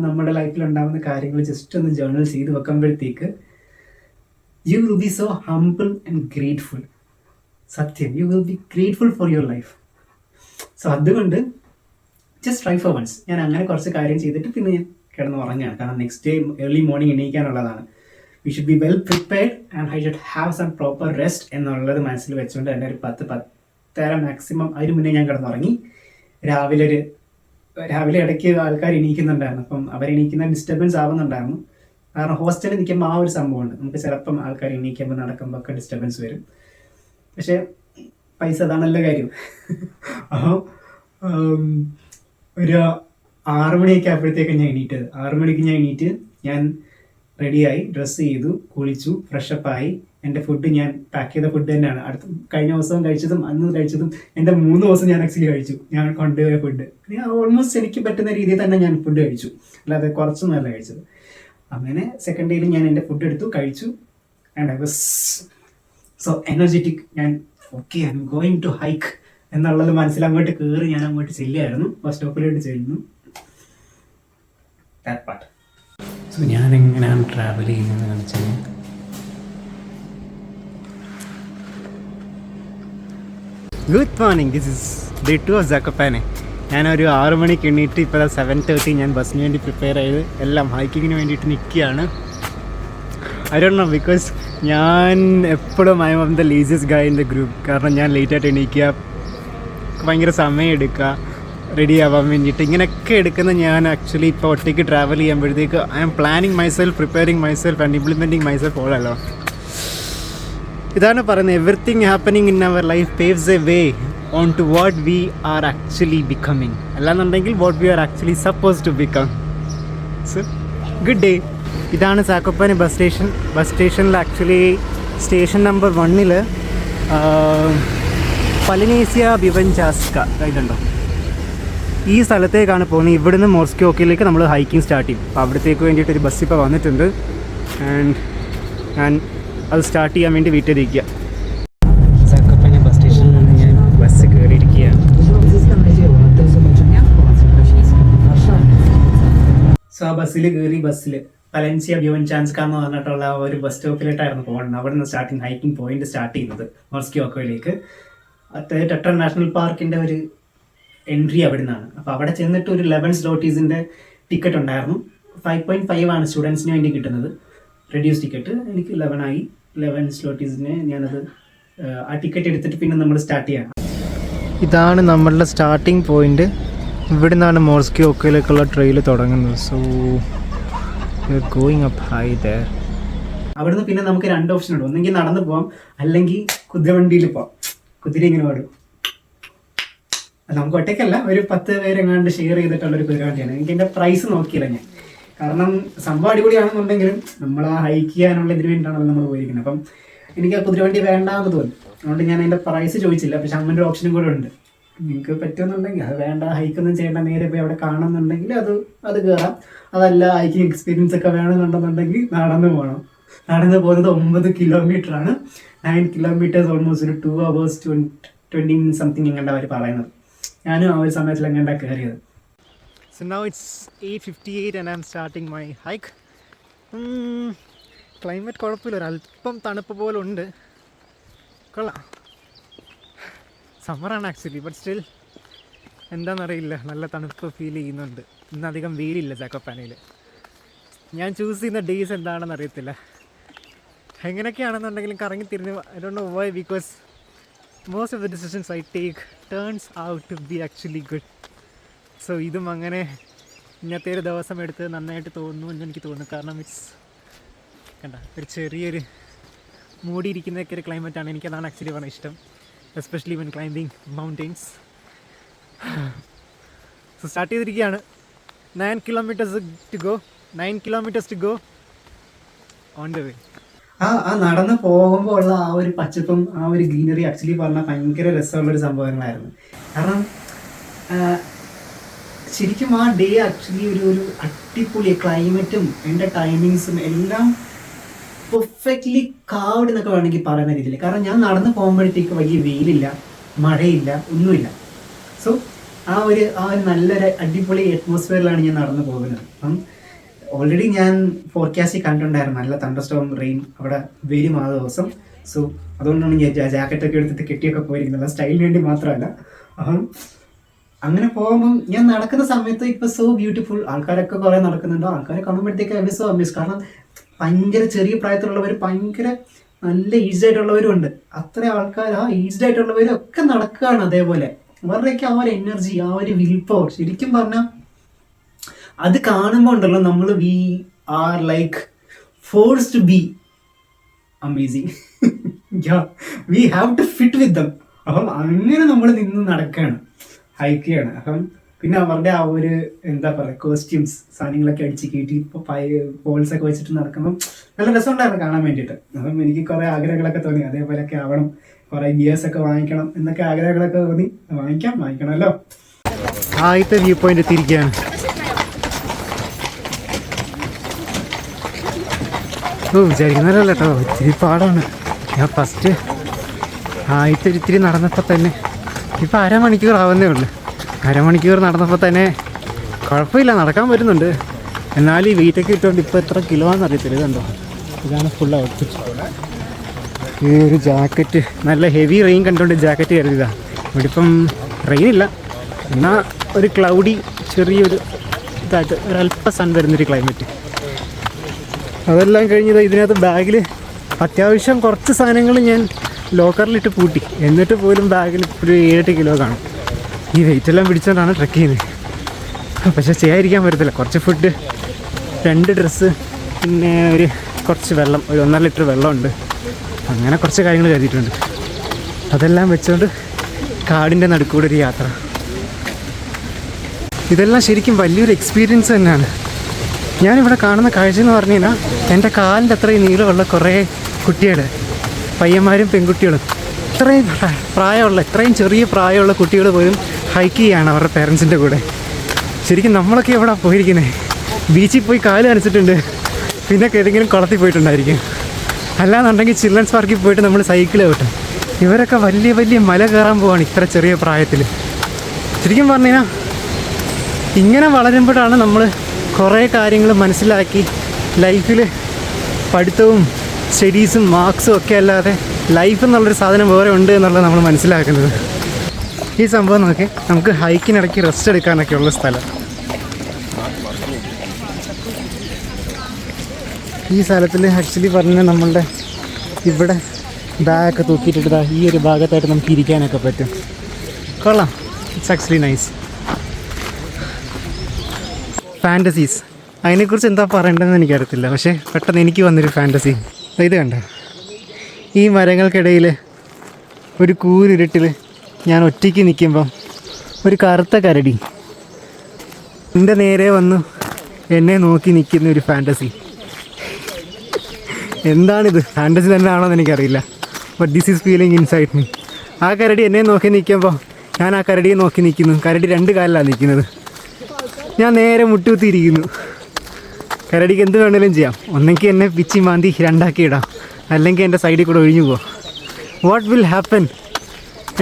നമ്മുടെ ലൈഫിലുണ്ടാവുന്ന കാര്യങ്ങൾ ജസ്റ്റ് ഒന്ന് ജേർണൽ ചെയ്ത് വെക്കുമ്പോഴത്തേക്ക് you will be so humble and grateful. സത്യം, you will be grateful for your life. So അതുകൊണ്ട് just try for once. ഞാൻ അങ്ങനെ കുറച്ച് കാര്യം ചെയ്തിട്ട് പിന്നെ ഞാൻ കിടന്ന് ഉറങ്ങുകയാണ്. കാരണം നെക്സ്റ്റ് ഡേ ഏർലി മോർണിംഗ് എണീക്കാനുള്ളതാണ്. We should be well prepared and I should have some proper rest എന്നുള്ളത് മനസ്സിൽ വെച്ചുകൊണ്ട് തന്നെ ഒരു 10-10:30 മാക്സിമം അതിന് മുന്നേ ഞാൻ കിടന്നുറങ്ങി. രാവിലെ ഇടയ്ക്ക് ആൾക്കാർ എണീക്കുന്നുണ്ടായിരുന്നു. അപ്പം അവരെണീക്കുന്ന ഡിസ്റ്റർബൻസ് ആവുന്നുണ്ടായിരുന്നു. കാരണം ഹോസ്റ്റലിൽ നിൽക്കുമ്പോൾ ആ ഒരു സംഭവമുണ്ട്, നമുക്ക് ചിലപ്പം ആൾക്കാർ എണീക്കുമ്പോൾ നടക്കുമ്പോൾ ഒക്കെ ഡിസ്റ്റർബൻസ് വരും. പക്ഷേ പൈസ അതാണല്ലോ കാര്യം. അപ്പോൾ ഒരു 6 മണിയൊക്കെ ആയപ്പോഴത്തേക്ക് ഞാൻ എണീറ്റത്. 6 മണിക്ക് ഞാൻ എണീറ്റ് ഞാൻ റെഡിയായി, ഡ്രസ്സ് ചെയ്തു, കുളിച്ചു, ഫ്രഷപ്പായി. എൻ്റെ ഫുഡ് ഞാൻ പാക്ക് ചെയ്ത ഫുഡ് തന്നെയാണ്. കഴിഞ്ഞ ദിവസവും കഴിച്ചതും അന്ന് കഴിച്ചതും എൻ്റെ 3 ദിവസം ഞാൻ ആക്ച്വലി കഴിച്ചു. ഞാൻ കൊണ്ടുപോയ ഫുഡ് ഓൾമോസ്റ്റ് എനിക്ക് പറ്റുന്ന രീതിയിൽ തന്നെ ഞാൻ ഫുഡ് കഴിച്ചു, അല്ലാതെ കുറച്ചൊന്നുമല്ല കഴിച്ചത്. അങ്ങനെ സെക്കൻഡ് ഡേയിൽ ഞാൻ എൻ്റെ ഫുഡ് എടുത്തു, കഴിച്ചു. And I was so energetic. ഞാൻ okay, I am going to hike എന്നുള്ളത് മനസ്സിൽ അങ്ങോട്ട് കയറി ഞാൻ അങ്ങോട്ട് ചെല്ലുകയായിരുന്നു. ബസ് സ്റ്റോപ്പിലോട്ട് ചെല്ലുന്നു. That part. സോ ഞാൻ എങ്ങനെയാണ് ട്രാവൽ ചെയ്യുന്നതെന്ന് കാണിച്ചാൽ, good morning, this is day 2 of Zakopane. ഞാനൊരു 6 മണിക്ക് എണ്ണീറ്റ് ഇപ്പോൾ 7:30 ഞാൻ ബസ്സിന് വേണ്ടി പ്രിപ്പയർ ചെയ്ത് എല്ലാം ഹൈക്കിങ്ങിന് വേണ്ടിയിട്ട് നിൽക്കുകയാണ്. ഐ ഡോണ്ട് നോ, ബിക്കോസ് ഞാൻ എപ്പോഴും I am the laziest guy in the group. കാരണം ഞാൻ ലേറ്റായിട്ട് എണീക്കുക, ഭയങ്കര സമയം എടുക്കുക റെഡി ആവാൻ വേണ്ടിയിട്ട്. ഇങ്ങനെയൊക്കെ എടുക്കുന്ന ഞാൻ ആക്ച്വലി ഇപ്പോൾ ഒറ്റയ്ക്ക് ട്രാവൽ ചെയ്യുമ്പോഴത്തേക്ക് I am planning myself, preparing myself and implementing myself all alone. ഇതാണ് പറയുന്നത്, everything happening in our life paves a way on to what we are actually becoming, അല്ലാന്നുണ്ടെങ്കിൽ what we are actually suppose to become. So good day. ഇതാണ് Zakopane bus station. Bus സ്റ്റേഷനിൽ actually station number 1 പലിനേസിയ ബിവഞ്ചാസ്ക ഇതുണ്ടോ, ഈ സ്ഥലത്തേക്കാണ് പോകുന്നത്. ഇവിടുന്ന് മോസ്കോക്കിലേക്ക് നമ്മൾ ഹൈക്കിംഗ് സ്റ്റാർട്ട് ചെയ്യും. അപ്പോൾ അവിടത്തേക്ക് വേണ്ടിയിട്ട് ഒരു ബസ് ഇപ്പോൾ വന്നിട്ടുണ്ട്. ആൻഡ് ഞാൻ അത് സ്റ്റാർട്ട് ചെയ്യാൻ വേണ്ടി വെയിറ്റ് ചെയ്തിരിക്കുക. സാക്കോപ്പാനെ ബസ് സ്റ്റേഷനിൽ നിന്ന് ഞാൻ ബസ് കയറിയിരിക്കുകയാണ്. സോ ആ ബസ്സിൽ കയറി, ബസ്സിൽ പലൻസിയ ബിവഞ്ചാൻസ്ക എന്ന് പറഞ്ഞിട്ടുള്ള ഒരു ബസ് സ്റ്റോപ്പിലോട്ടായിരുന്നു പോകുന്നത്. അവിടെ നിന്ന് സ്റ്റാർട്ടിങ് ഹൈക്കിംഗ് പോയിന്റ് സ്റ്റാർട്ട് ചെയ്യുന്നത് മോസ്കോക്കോയിലേക്ക്. ടെട്ര നാഷണൽ പാർക്കിൻ്റെ ഒരു എൻട്രി അവിടെ നിന്നാണ്. അപ്പോൾ അവിടെ ചെന്നിട്ട് ഒരു 11 സ്ലോട്ടീസിൻ്റെ ടിക്കറ്റ് ഉണ്ടായിരുന്നു. 5.5 ആണ് സ്റ്റുഡൻസിന് വേണ്ടി കിട്ടുന്നത്, റെഡ്യൂസ് ടിക്കറ്റ്. എനിക്ക് 11 ആയി. 11 സ്ലോട്ടീസിന് ഞാനത് ആ ടിക്കറ്റ് എടുത്തിട്ട് പിന്നെ നമ്മൾ സ്റ്റാർട്ട് ചെയ്യാം. ഇതാണ് നമ്മളുടെ സ്റ്റാർട്ടിങ് പോയിന്റ്. ഇവിടെ നിന്നാണ് മോസ്കോക്കോയിലേക്കുള്ള ട്രെയിൽ തുടങ്ങുന്നത്. So we are going up high there. അവിടുന്ന് പിന്നെ നമുക്ക് 2 ഓപ്ഷൻ ഉണ്ട്. ഒന്നെങ്കിൽ നടന്നു പോവാം, അല്ലെങ്കിൽ കുതിരവണ്ടിയിൽ പോവാം. കുതിര ഇങ്ങനെ ഓടും. നമുക്ക് ഒറ്റയ്ക്കല്ല, ഒരു 10 പേരെങ്ങാണ്ട് ഷെയർ ചെയ്തിട്ടുള്ളൊരു കുതിരവണ്ടിയാണ്. എനിക്ക് എൻ്റെ പ്രൈസ് നോക്കിയില്ല ഞാൻ, കാരണം സംഭവം അടിപൊളിയാണെന്നുണ്ടെങ്കിലും നമ്മൾ ആ ഹൈക്ക് ചെയ്യാനുള്ള ഇതിന് വേണ്ടിയിട്ടാണല്ലോ നമ്മൾ പോയിരിക്കുന്നത്. അപ്പം എനിക്ക് ആ കുതിരവണ്ടി വേണ്ടാന്ന് തോന്നി. അതുകൊണ്ട് ഞാൻ അതിൻ്റെ പ്രൈസ് ചോദിച്ചില്ല. പക്ഷെ അങ്ങനെ ഒരു ഓപ്ഷനും കൂടെ ഉണ്ട്. നിങ്ങൾക്ക് പറ്റുമെന്നുണ്ടെങ്കിൽ അത് വേണ്ട, ഹൈക്കൊന്നും ചെയ്യേണ്ട, നേരെ പോയി അവിടെ കാണുന്നുണ്ടെങ്കിൽ അത് കയറാം. അതല്ല, ഹൈക്കിങ് എക്സ്പീരിയൻസ് ഒക്കെ വേണമെന്നുണ്ടെന്നുണ്ടെങ്കിൽ നടന്നു പോകണം. നടന്നു പോകുന്നത് 9 കിലോമീറ്ററാണ്. 9 കിലോമീറ്റേഴ്സ് ഓൾമോസ്റ്റ് ഒരു 2 hours 20 minutes സംതിങ് എങ്ങാണ്ട് അവർ പറയുന്നത്. ഞാനും ആ ഒരു സമയത്തിൽ എങ്ങാണ്ടാണ് കയറിയത്. So now it's 8:58 and I am starting my hike. Climate കുഴപ്പമില്ല, ഒരല്പം തണുപ്പ് പോലെ ഉണ്ട്. കൊള്ളാം. സമ്മറാണ് ആക്ച്വലി, ബട്ട് സ്റ്റിൽ എന്താണെന്നറിയില്ല, നല്ല തണുപ്പ് ഫീൽ ചെയ്യുന്നുണ്ട്. ഇന്നധികം വെയിലില്ല സാക്കോപ്പാനയിൽ. ഞാൻ ചൂസ് ചെയ്യുന്ന ഡേയ്സ് എന്താണെന്ന് അറിയത്തില്ല. എങ്ങനെയൊക്കെയാണെന്നുണ്ടെങ്കിലും കറങ്ങി തിരിഞ്ഞ് I don't know why, because most of the decisions I take turns out to be actually good. So ഇതും അങ്ങനെ ഇന്നത്തെ ഒരു ദിവസം എടുത്ത് നന്നായിട്ട് തോന്നുന്നു എന്ന് എനിക്ക് തോന്നുന്നു. കാരണം ഇറ്റ്സ് കണ്ട ഒരു ചെറിയൊരു മൂടിയിരിക്കുന്നതൊക്കെ ഒരു ക്ലൈമറ്റാണ്. എനിക്കതാണ് ആക്ച്വലി വളരെ ഇഷ്ടം, especially when climbing mountains. So start ചെയ്തിരിക്കുകയാണ്. 9 kilometers to go on the way. ആ നടന്ന് പോകുമ്പോൾ ഉള്ള ആ ഒരു പച്ചപ്പും ആ ഒരു ഗ്രീനറി ആക്ച്വലി പറഞ്ഞാൽ ഭയങ്കര രസമുള്ളൊരു സംഭവങ്ങളായിരുന്നു. കാരണം ശരിക്കും ആ ഡേ ആക്ച്വലി ഒരു അടിപൊളി ക്ലൈമറ്റും എൻ്റെ ടൈമിങ്സും എല്ലാം പെർഫെക്റ്റ്ലി കാവ്ഡ് എന്നൊക്കെ വേണമെങ്കിൽ പറയുന്ന രീതിയിൽ. കാരണം ഞാൻ നടന്ന് പോകുമ്പോഴത്തേക്ക് വലിയ വെയിലില്ല, മഴയില്ല, ഒന്നുമില്ല. സോ ആ ഒരു നല്ലൊരു അടിപൊളി അറ്റ്മോസ്ഫിയറിലാണ് ഞാൻ നടന്നു പോകുന്നത്. അപ്പം ഓൾറെഡി ഞാൻ ഫോർകാസ്റ്റ് കണ്ടിട്ടുണ്ടായിരുന്നു നല്ല തണ്ടർ സ്റ്റോം റെയിൻ അവിടെ വരും ആ ദിവസം. സോ അതുകൊണ്ടാണ് ഞാൻ ജാക്കറ്റൊക്കെ എടുത്തിട്ട് കെട്ടിയൊക്കെ പോയിരിക്കുന്നത്, സ്റ്റൈലിന് വേണ്ടി മാത്രമല്ല. അപ്പം അങ്ങനെ പോകുമ്പം ഞാൻ നടക്കുന്ന സമയത്ത് ഇപ്പോൾ സോ ബ്യൂട്ടിഫുൾ. ആൾക്കാരൊക്കെ കുറേ നടക്കുന്നുണ്ടോ, ആൾക്കാരെ കാണുമ്പോഴത്തേക്ക് ഐ സോ അമ്യൂസ്. കാരണം ഭയങ്കര ചെറിയ പ്രായത്തിലുള്ളവർ, ഭയങ്കര നല്ല ഏജ്ഡ് ആയിട്ടുള്ളവരും ഉണ്ട്. അത്ര ആൾക്കാർ ആ ഏജ്ഡ് ആയിട്ടുള്ളവരും ഒക്കെ നടക്കുകയാണ്. അതേപോലെ അവരുടെയൊക്കെ ആ ഒരു എനർജി, ആ ഒരു വിൽ പവർ, ശരിക്കും പറഞ്ഞാൽ അത് കാണുമ്പോൾ ഉണ്ടല്ലോ നമ്മൾ we are like forced to be amazing. We have to fit with them. അപ്പം അങ്ങനെ നമ്മൾ നിന്ന് നടക്കുകയാണ്. ഹൈക്ക് ചെയ്യണം. അപ്പം പിന്നെ അവരുടെ ആ ഒരു എന്താ പറയുക കോസ്റ്റ്യൂംസ് സാധനങ്ങളൊക്കെ അടിച്ച് കയറ്റി ഇപ്പോൾ പോൾസ് ഒക്കെ വെച്ചിട്ട് നടക്കുമ്പം നല്ല രസമുണ്ടായിരുന്നു കാണാൻ വേണ്ടിയിട്ട്. അപ്പം എനിക്ക് കുറേ ആഗ്രഹങ്ങളൊക്കെ തോന്നി അതേപോലെയൊക്കെ ആവണം, കുറേ ഗിയേഴ്സ് ഒക്കെ വാങ്ങിക്കണം എന്നൊക്കെ ആഗ്രഹങ്ങളൊക്കെ തോന്നി. വാങ്ങിക്കണമല്ലോ. ആദ്യത്തെ വ്യൂ പോയിന്റ് എത്തിയിരിക്കുകയാണ്. വിചാരിക്കുന്നതല്ല കേട്ടോ, ഇത്തിരി പാടാണ്. ഞാൻ ഫസ്റ്റ് ആദ്യത്തെ ഇത്തിരി നടന്നപ്പോൾ തന്നെ ഇപ്പം അരമണിക്കൂർ ആവുന്നേ ഉള്ളൂ. അരമണിക്കൂർ നടന്നപ്പോൾ തന്നെ കുഴപ്പമില്ല, നടക്കാൻ പറ്റുന്നുണ്ട്. എന്നാലും ഈ വെയിറ്റൊക്കെ ഇട്ടുകൊണ്ട് ഇപ്പോൾ എത്ര കിലോ ആണെന്ന് അറിയത്തില്ല. ഇതുണ്ടോ, ഇതാണ് ഫുൾ ഔട്ട്ഫിറ്റ്. ഈ ഒരു ജാക്കറ്റ്, നല്ല ഹെവി റെയിൻ കണ്ടുകൊണ്ട് ജാക്കറ്റ് കരുതിയതാണ്. ഇവിടെ ഇപ്പം റെയിനില്ല, എന്നാൽ ഒരു ക്ലൗഡി ചെറിയൊരു ഇതായിട്ട് ഒരല്പ സൺ വരുന്നൊരു ക്ലൈമറ്റ്. അതെല്ലാം കഴിഞ്ഞത് ഇതിനകത്ത് ബാഗിൽ അത്യാവശ്യം കുറച്ച് സാധനങ്ങൾ ഞാൻ ലോക്കറിലിട്ട് പൂട്ടി. എന്നിട്ട് പോലും ബാഗിൽ ഒരു 7-8 കിലോ കാണും. ഈ വെയിറ്റെല്ലാം പിടിച്ചുകൊണ്ടാണ് ട്രെക്ക് ചെയ്യുന്നത്. പക്ഷേ ചെയ്യാതിരിക്കാൻ പറ്റത്തില്ല. കുറച്ച് ഫുഡ്, 2 ഡ്രസ്സ്, പിന്നെ കുറച്ച് വെള്ളം, ഒരു 1.5 ലിറ്റർ വെള്ളമുണ്ട്. അങ്ങനെ കുറച്ച് കാര്യങ്ങൾ കരുതിയിട്ടുണ്ട്. അതെല്ലാം വെച്ചുകൊണ്ട് കാടിൻ്റെ നടുക്കൂടെ ഒരു യാത്ര. ഇതെല്ലാം ശരിക്കും വലിയൊരു എക്സ്പീരിയൻസ് തന്നെയാണ്. ഞാനിവിടെ കാണുന്ന കാഴ്ച എന്ന് പറഞ്ഞു കഴിഞ്ഞാൽ എൻ്റെ കാലിൻ്റെ അത്രയും നീളമുള്ള കുറേ കുട്ടികൾ, പയ്യന്മാരും പെൺകുട്ടികളും, ഇത്രയും ചെറിയ പ്രായമുള്ള കുട്ടികൾ പോലും ഹൈക്ക് ചെയ്യാണ് അവരുടെ പേരൻസിൻ്റെ കൂടെ. ശരിക്കും നമ്മളൊക്കെ എവിടെ പോയിരിക്കുന്നത്? ബീച്ചിൽ പോയി കാല് നനച്ചിട്ടുണ്ട്, പിന്നെ ഏതെങ്കിലും കുളത്തിൽ പോയിട്ടുണ്ടായിരിക്കും. അല്ലാന്നുണ്ടെങ്കിൽ ചിൽഡ്രൻസ് പാർക്കിൽ പോയിട്ട് നമ്മൾ സൈക്കിൾ കിട്ടും. ഇവരൊക്കെ വലിയ വലിയ മല കയറാൻ പോവാണ് ഇത്ര ചെറിയ പ്രായത്തിൽ. ശരിക്കും പറഞ്ഞു കഴിഞ്ഞാൽ ഇങ്ങനെ വളരുമ്പോഴാണ് നമ്മൾ കുറേ കാര്യങ്ങൾ മനസ്സിലാക്കി ലൈഫിൽ പഠിത്തവും സ്റ്റഡീസും മാർക്സും ഒക്കെ അല്ലാതെ ലൈഫ് എന്നുള്ളൊരു സാധനം വേറെ ഉണ്ട് എന്നുള്ളത് നമ്മൾ മനസ്സിലാക്കുന്നത്. ഈ സംഭവം നോക്കി നമുക്ക് ഹൈക്കിനിടയ്ക്ക് റെസ്റ്റ് എടുക്കാനൊക്കെ ഉള്ള സ്ഥലം. ഈ സ്ഥലത്തിൽ ആക്ച്വലി പറഞ്ഞാൽ നമ്മളുടെ ഇവിടെ ബാഗൊക്കെ തൂക്കിയിട്ടിട്ട് ഈ ഒരു ഭാഗത്തായിട്ട് നമുക്ക് ഇരിക്കാനൊക്കെ പറ്റും. കൊള്ളാം, ഇറ്റ്സ് ആക്ച്വലി നൈസ്. ഫാൻറ്റസീസ്, അതിനെക്കുറിച്ച് എന്താ പറയേണ്ടതെന്ന് എനിക്കറിയത്തില്ല. പക്ഷേ പെട്ടെന്ന് എനിക്ക് വന്നൊരു ഫാൻറ്റസി ഇത് കണ്ട. ഈ മരങ്ങൾക്കിടയിൽ ഒരു കൂരിരുട്ടിൽ ഞാൻ ഒറ്റയ്ക്ക് നിൽക്കുമ്പം ഒരു കറുത്ത കരടി എൻ്റെ നേരെ വന്ന് എന്നെ നോക്കി നിൽക്കുന്ന ഒരു ഫാൻറ്റസി. എന്താണിത്? ഫാൻറ്റസി തന്നെ ആണോ എന്ന് എനിക്കറിയില്ല. But this is feeling inside me. ആ കരടി എന്നെ നോക്കി നിൽക്കുമ്പോൾ ഞാൻ ആ കരടിയെ നോക്കി നിൽക്കുന്നു. കരടി 2 കാലിലാണ് നിൽക്കുന്നത്. ഞാൻ നേരെ മുട്ടുകുത്തിയിരിക്കുന്നു. കരടിക്ക് എന്ത് വേണമെങ്കിലും ചെയ്യാം. ഒന്നെങ്കിൽ എന്നെ പിച്ചി മാന്തി 2ആക്കി ഇടാം, അല്ലെങ്കിൽ എൻ്റെ സൈഡിൽ കൂടെ ഒഴിഞ്ഞു പോവാം. വാട്ട് വിൽ ഹാപ്പൻ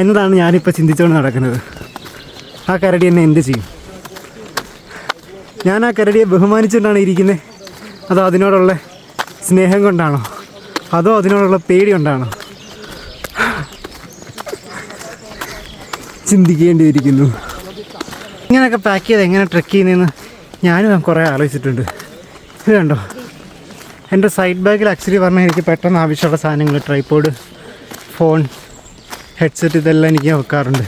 എന്നതാണ് ഞാനിപ്പോൾ ചിന്തിച്ചുകൊണ്ട് നടക്കുന്നത്. ആ കരടി എന്നെ എന്ത് ചെയ്യും? ഞാൻ ആ കരടിയെ ബഹുമാനിച്ചുകൊണ്ടാണ് ഇരിക്കുന്നത്, അതോ അതിനോടുള്ള സ്നേഹം കൊണ്ടാണോ, അതോ അതിനോടുള്ള പേടി കൊണ്ടാണോ? ചിന്തിക്കേണ്ടിയിരിക്കുന്നു. ഇങ്ങനെയൊക്കെ പാക്ക് ചെയ്ത് എങ്ങനെ ട്രെക്ക് ചെയ്യുന്നതെന്ന് ഞാനും കുറേ ആലോചിച്ചിട്ടുണ്ട്. ഇത് കണ്ടോ, എൻ്റെ സൈഡ് ബാഗിൽ ആക്ച്വലി പറഞ്ഞാൽ എനിക്ക് പെട്ടെന്ന് ആവശ്യമുള്ള സാധനങ്ങൾ, ട്രൈപോഡ്, ഫോൺ, ഹെഡ്സെറ്റ്, ഇതെല്ലാം എനിക്ക് വെക്കാറുണ്ട്.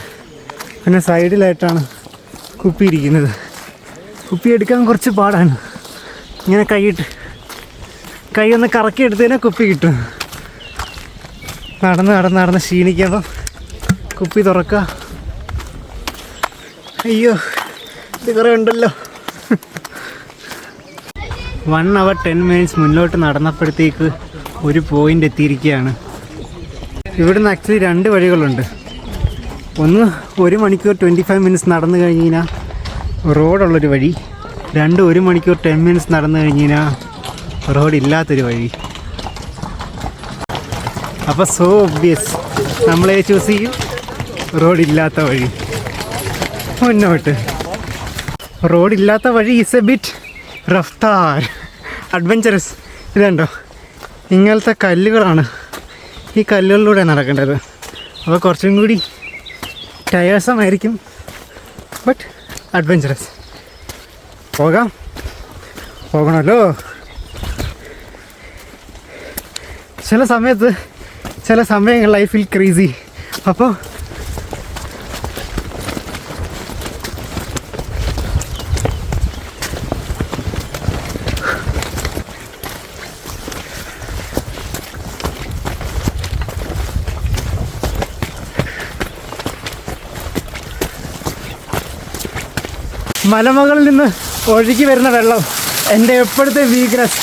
പിന്നെ സൈഡിലായിട്ടാണ് കുപ്പി ഇരിക്കുന്നത്. കുപ്പി എടുക്കാൻ കുറച്ച് പാടാണ്. ഇങ്ങനെ കൈ ഒന്ന് കറക്കി എടുത്തതിനെ കുപ്പി കിട്ടും. നടന്ന് ക്ഷീണിക്കുമ്പം കുപ്പി തുറക്കുക. അയ്യോ, ഇത് കുറേ ഉണ്ടല്ലോ. 1 hour 10 minutes മുന്നോട്ട് നടന്നപ്പോഴത്തേക്ക് ഒരു പോയിൻ്റ് എത്തിയിരിക്കുകയാണ്. ഇവിടുന്ന് ആക്ച്വലി 2 വഴികളുണ്ട്. ഒന്ന് 1 മണിക്കൂർ 25 minutes നടന്നു കഴിഞ്ഞ് കഴിഞ്ഞാൽ റോഡുള്ളൊരു വഴി. 1 മണിക്കൂർ 10 minutes നടന്നു കഴിഞ്ഞ് കഴിഞ്ഞാൽ റോഡില്ലാത്തൊരു വഴി. അപ്പോൾ സോ ഒബ്വിയസ് നമ്മളെ ചൂസ് ചെയ്യും റോഡില്ലാത്ത വഴി. മുന്നോട്ട് റോഡില്ലാത്ത വഴി is A bit Raftaar, adventurous. ഇതുണ്ടോ, ഇങ്ങനത്തെ കല്ലുകളാണ്. ഈ കല്ലുകളിലൂടെ നടക്കേണ്ടത്. അപ്പോൾ കുറച്ചും കൂടി ടയേഴ്സമായിരിക്കും, ബട്ട് അഡ്വഞ്ചറസ്. പോകണമല്ലോ. ചില സമയങ്ങൾ ഐ ഫീൽ ക്രേസി. അപ്പോൾ മലമുകളിൽ നിന്ന് ഒഴുകി വരുന്ന വെള്ളം എൻ്റെ എപ്പോഴത്തെ വീക്ക്നെസ്.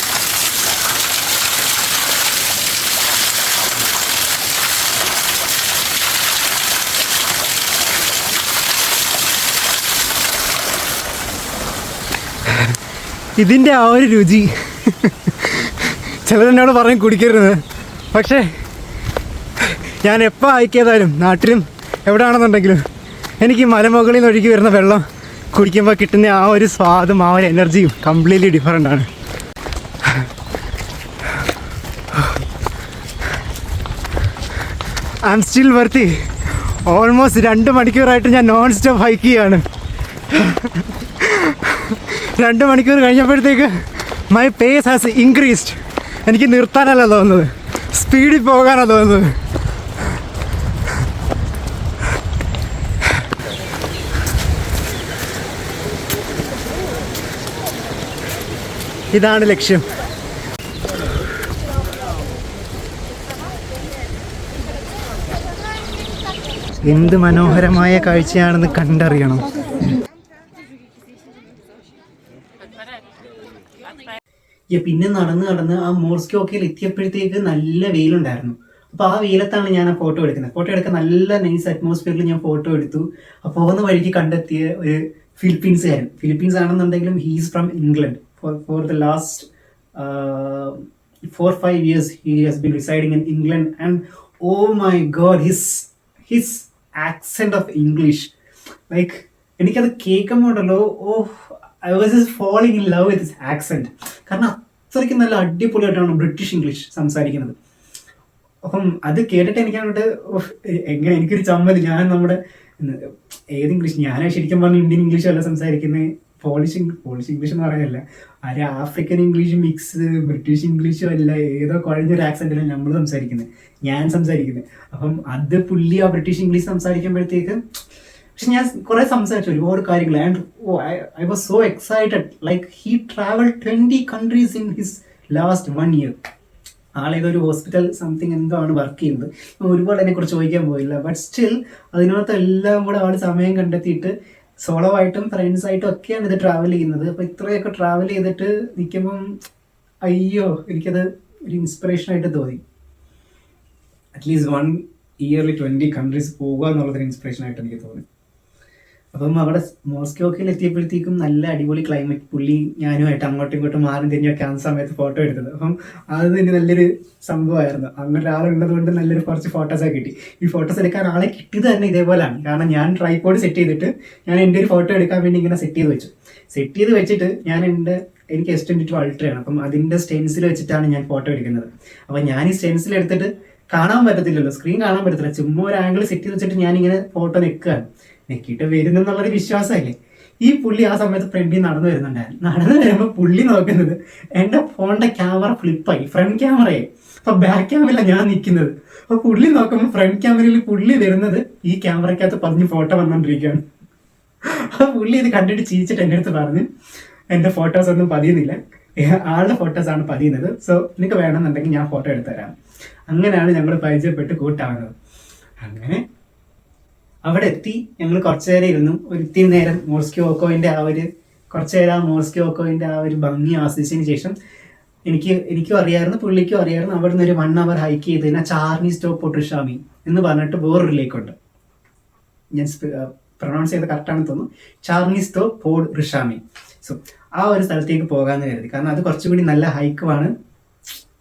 ഇതിൻ്റെ ആ ഒരു രുചി ചിലരെന്നോട് പറഞ്ഞ് കുടിക്കരുത്, പക്ഷേ ഞാൻ എപ്പോൾ അയക്കിയതായാലും നാട്ടിലും എവിടെയാണെന്നുണ്ടെങ്കിലും എനിക്ക് മലമുകളിൽ നിന്ന് ഒഴുകി വരുന്ന വെള്ളം കുടിക്കുമ്പോൾ കിട്ടുന്ന ആ ഒരു സ്വാദും ആ ഒരു എനർജിയും കംപ്ലീറ്റ്ലി ഡിഫറെൻ്റ് ആണ്. I am still worthy. Almost 2 മണിക്കൂറായിട്ട് ഞാൻ നോൺ സ്റ്റോപ്പ് ഹൈക്ക് ചെയ്യാണ്. 2 മണിക്കൂർ കഴിഞ്ഞപ്പോഴത്തേക്ക് മൈ പേസ് ഹാസ് ഇൻക്രീസ്ഡ്. എനിക്ക് നിർത്താനല്ല തോന്നുന്നത്, സ്പീഡിൽ പോകാനാണ് തോന്നുന്നത്. ഇതാണ് ലക്ഷ്യം. എന്ത് മനോഹരമായ കാഴ്ചയാണെന്ന് കണ്ടറിയണം. പിന്നെ നടന്ന് ആ മോർസ്കോക്കയിൽ എത്തിയപ്പോഴത്തേക്ക് നല്ല വെയിലുണ്ടായിരുന്നു. അപ്പോൾ ആ വെയിലത്താണ് ഞാൻ ആ ഫോട്ടോ എടുക്കുന്നത്. ഫോട്ടോ എടുക്കാൻ നല്ല നൈസ് അറ്റ്മോസ്ഫിയറിൽ ഞാൻ ഫോട്ടോ എടുത്തു. അപ്പോൾ പോകുന്ന വഴിക്ക് കണ്ടെത്തിയ ഒരു ഫിലിപ്പീൻസുകാരൻ. ഫിലിപ്പീൻസ് ആണെന്നുണ്ടെങ്കിലും he's from England. For the last 4-5 years he has been residing in England, and oh my god, his accent of English, like എനിക്കത് കേൾക്കുമ്പോണ്ടല്ലോ, I was just falling in love with his accent. കാരണം അത്രയ്ക്ക് നല്ല അടിപൊളിയായിട്ടാണ് British English സംസാരിക്കുന്നത്. അപ്പം അത് കേട്ടിട്ട് എനിക്കങ്ങോട്ട് എങ്ങനെ എനിക്കൊരു ചമ്മൽ. ഞാൻ നമ്മുടെ ഏത് ഇംഗ്ലീഷ്, ഞാൻ ശരിക്കും പറഞ്ഞ ഇന്ത്യൻ ഇംഗ്ലീഷ് അല്ല സംസാരിക്കുന്നത്, പോളിഷ് ഇംഗ്ലീഷ് എന്ന് പറയാനല്ല, ആര് ആഫ്രിക്കൻ ഇംഗ്ലീഷ് മിക്സ്, ബ്രിട്ടീഷ് ഇംഗ്ലീഷും അല്ല, ഏതോ കുഴഞ്ഞൊരു ആക്സെന്റിലാണ് നമ്മൾ ഞാൻ സംസാരിക്കുന്നത്. അപ്പം അത് പുള്ളി ആ ബ്രിട്ടീഷ് ഇംഗ്ലീഷ് സംസാരിക്കുമ്പോഴത്തേക്ക്, പക്ഷെ ഞാൻ കുറെ സംസാരിച്ചു ഒരുപാട് കാര്യങ്ങൾ. And I was so excited. Like he travel 20 countries in his last 1 year. ആളേതൊരു ഹോസ്പിറ്റൽ സംതിങ് എന്തോ ആണ് വർക്ക് ചെയ്യുന്നത്. ഒരുപാട് അതിനെക്കുറിച്ച് ചോദിക്കാൻ പോയില്ല. ബട്ട് സ്റ്റിൽ അതിനകത്ത് എല്ലാം കൂടെ ആൾ സമയം കണ്ടെത്തിയിട്ട് സോളോ ആയിട്ടും ഫ്രണ്ട്സായിട്ടും ഒക്കെയാണ് ഇത് ട്രാവൽ ചെയ്യുന്നത്. അപ്പോൾ ഇത്രയൊക്കെ ട്രാവൽ ചെയ്തിട്ട് നിൽക്കുമ്പം അയ്യോ, എനിക്കത് ഒരു ഇൻസ്പിറേഷനായിട്ട് തോന്നി. അറ്റ്ലീസ്റ്റ് 1 year 20 countries പോകുക എന്നുള്ളതൊരു ഇൻസ്പിറേഷനായിട്ട് എനിക്ക് തോന്നി. അപ്പം അവിടെ മോസ്കോക്കിൽ എത്തിയപ്പോഴത്തേക്കും നല്ല അടിപൊളി ക്ലൈമറ്റ്. പുള്ളി ഞാനുമായിട്ട് അങ്ങോട്ടും ഇങ്ങോട്ടും മാറി തിരിഞ്ഞൊക്കെ ആ സമയത്ത് ഫോട്ടോ എടുത്തത്. അപ്പം അത് തന്നെ നല്ലൊരു സംഭവമായിരുന്നു. അങ്ങനെ ഒരാളുള്ളത് കൊണ്ട് നല്ലൊരു കുറച്ച് ഫോട്ടോസൊക്കെ കിട്ടി. ഈ ഫോട്ടോസ് എടുക്കാൻ ആളെ കിട്ടിയത് തന്നെ ഇതേപോലെയാണ്. കാരണം ഞാൻ ട്രൈപോഡ് സെറ്റ് ചെയ്തിട്ട് ഞാൻ എൻ്റെ ഒരു ഫോട്ടോ എടുക്കാൻ വേണ്ടി ഇങ്ങനെ സെറ്റ് ചെയ്ത് വെച്ചിട്ട് ഞാൻ എനിക്ക് S22 അൾട്രയാണ്. അപ്പം അതിൻ്റെ സ്റ്റെൻസിൽ വെച്ചിട്ടാണ് ഞാൻ ഫോട്ടോ എടുക്കുന്നത്. അപ്പം ഞാൻ ഈ സ്റ്റെൻസിൽ എടുത്തിട്ട് കാണാൻ പറ്റത്തില്ലല്ലോ, സ്ക്രീൻ കാണാൻ പറ്റത്തില്ല, ചുമ്മാ ഒരു ആംഗിൾ സെറ്റ് ചെയ്ത് വെച്ചിട്ട് ഞാനിങ്ങനെ ഫോട്ടോ നെക്കിയിട്ട് വരുന്നെന്നുള്ളൊരു വിശ്വാസമല്ലേ. ഈ പുള്ളി ആ സമയത്ത് ഫ്രണ്ടിൽ നടന്നു വരുമ്പോൾ പുള്ളി നോക്കുന്നത് എൻ്റെ ഫോണിൻ്റെ ക്യാമറ ഫ്ലിപ്പായി, ഫ്രണ്ട് ക്യാമറയായി. അപ്പോൾ ബാക്ക് ക്യാമറയിലാണ് ഞാൻ നിൽക്കുന്നത്. അപ്പോൾ പുള്ളി നോക്കുമ്പോൾ ഫ്രണ്ട് ക്യാമറയിൽ പുള്ളി വരുന്നത് ഈ ക്യാമറയ്ക്കകത്ത് പറഞ്ഞ് ഫോട്ടോ വന്നുകൊണ്ടിരിക്കുകയാണ്. അപ്പോൾ പുള്ളി ഇത് കണ്ടിട്ട് ചിരിച്ചിട്ട് എൻ്റെ അടുത്ത് പറഞ്ഞ് എൻ്റെ ഫോട്ടോസ് ഒന്നും പതിയുന്നില്ല, ആളുടെ ഫോട്ടോസാണ് പതിയുന്നത്, സോ നിനക്ക് വേണമെന്നുണ്ടെങ്കിൽ ഞാൻ ഫോട്ടോ എടുത്തു തരാം. അങ്ങനെയാണ് ഞങ്ങൾ പരിചയപ്പെട്ട് കൂട്ടാവുന്നത്. അങ്ങനെ അവിടെ എത്തി ഞങ്ങൾ കുറച്ചു നേരം ഇരുന്നു. ഒരിത്തിരി നേരം മോസ്കോക്കോയിൻ്റെ ആ ഒരു ഭംഗി ആസ്വദിച്ചതിന് ശേഷം എനിക്കും അറിയാമായിരുന്നു, പുള്ളിക്കും അറിയാമായിരുന്നു, അവിടെ നിന്ന് ഒരു 1 hour ഹൈക്ക് ചെയ്ത് കഴിഞ്ഞാൽ ചാർണീസ് ടോ പൊട്രിഷാമി എന്ന് പറഞ്ഞിട്ട് വേറൊരു ലേക്കുണ്ട്. ഞാൻ പ്രൊണൗൺസ് ചെയ്ത് കറക്റ്റാണെന്ന് തോന്നുന്നു, ചാർണീസ് ടോ പോഡ് റിഷാമി. സോ ആ ഒരു സ്ഥലത്തേക്ക് പോകാമെന്ന് കരുതി. കാരണം അത് കുറച്ചും കൂടി നല്ല ഹൈക്കുമാണ്,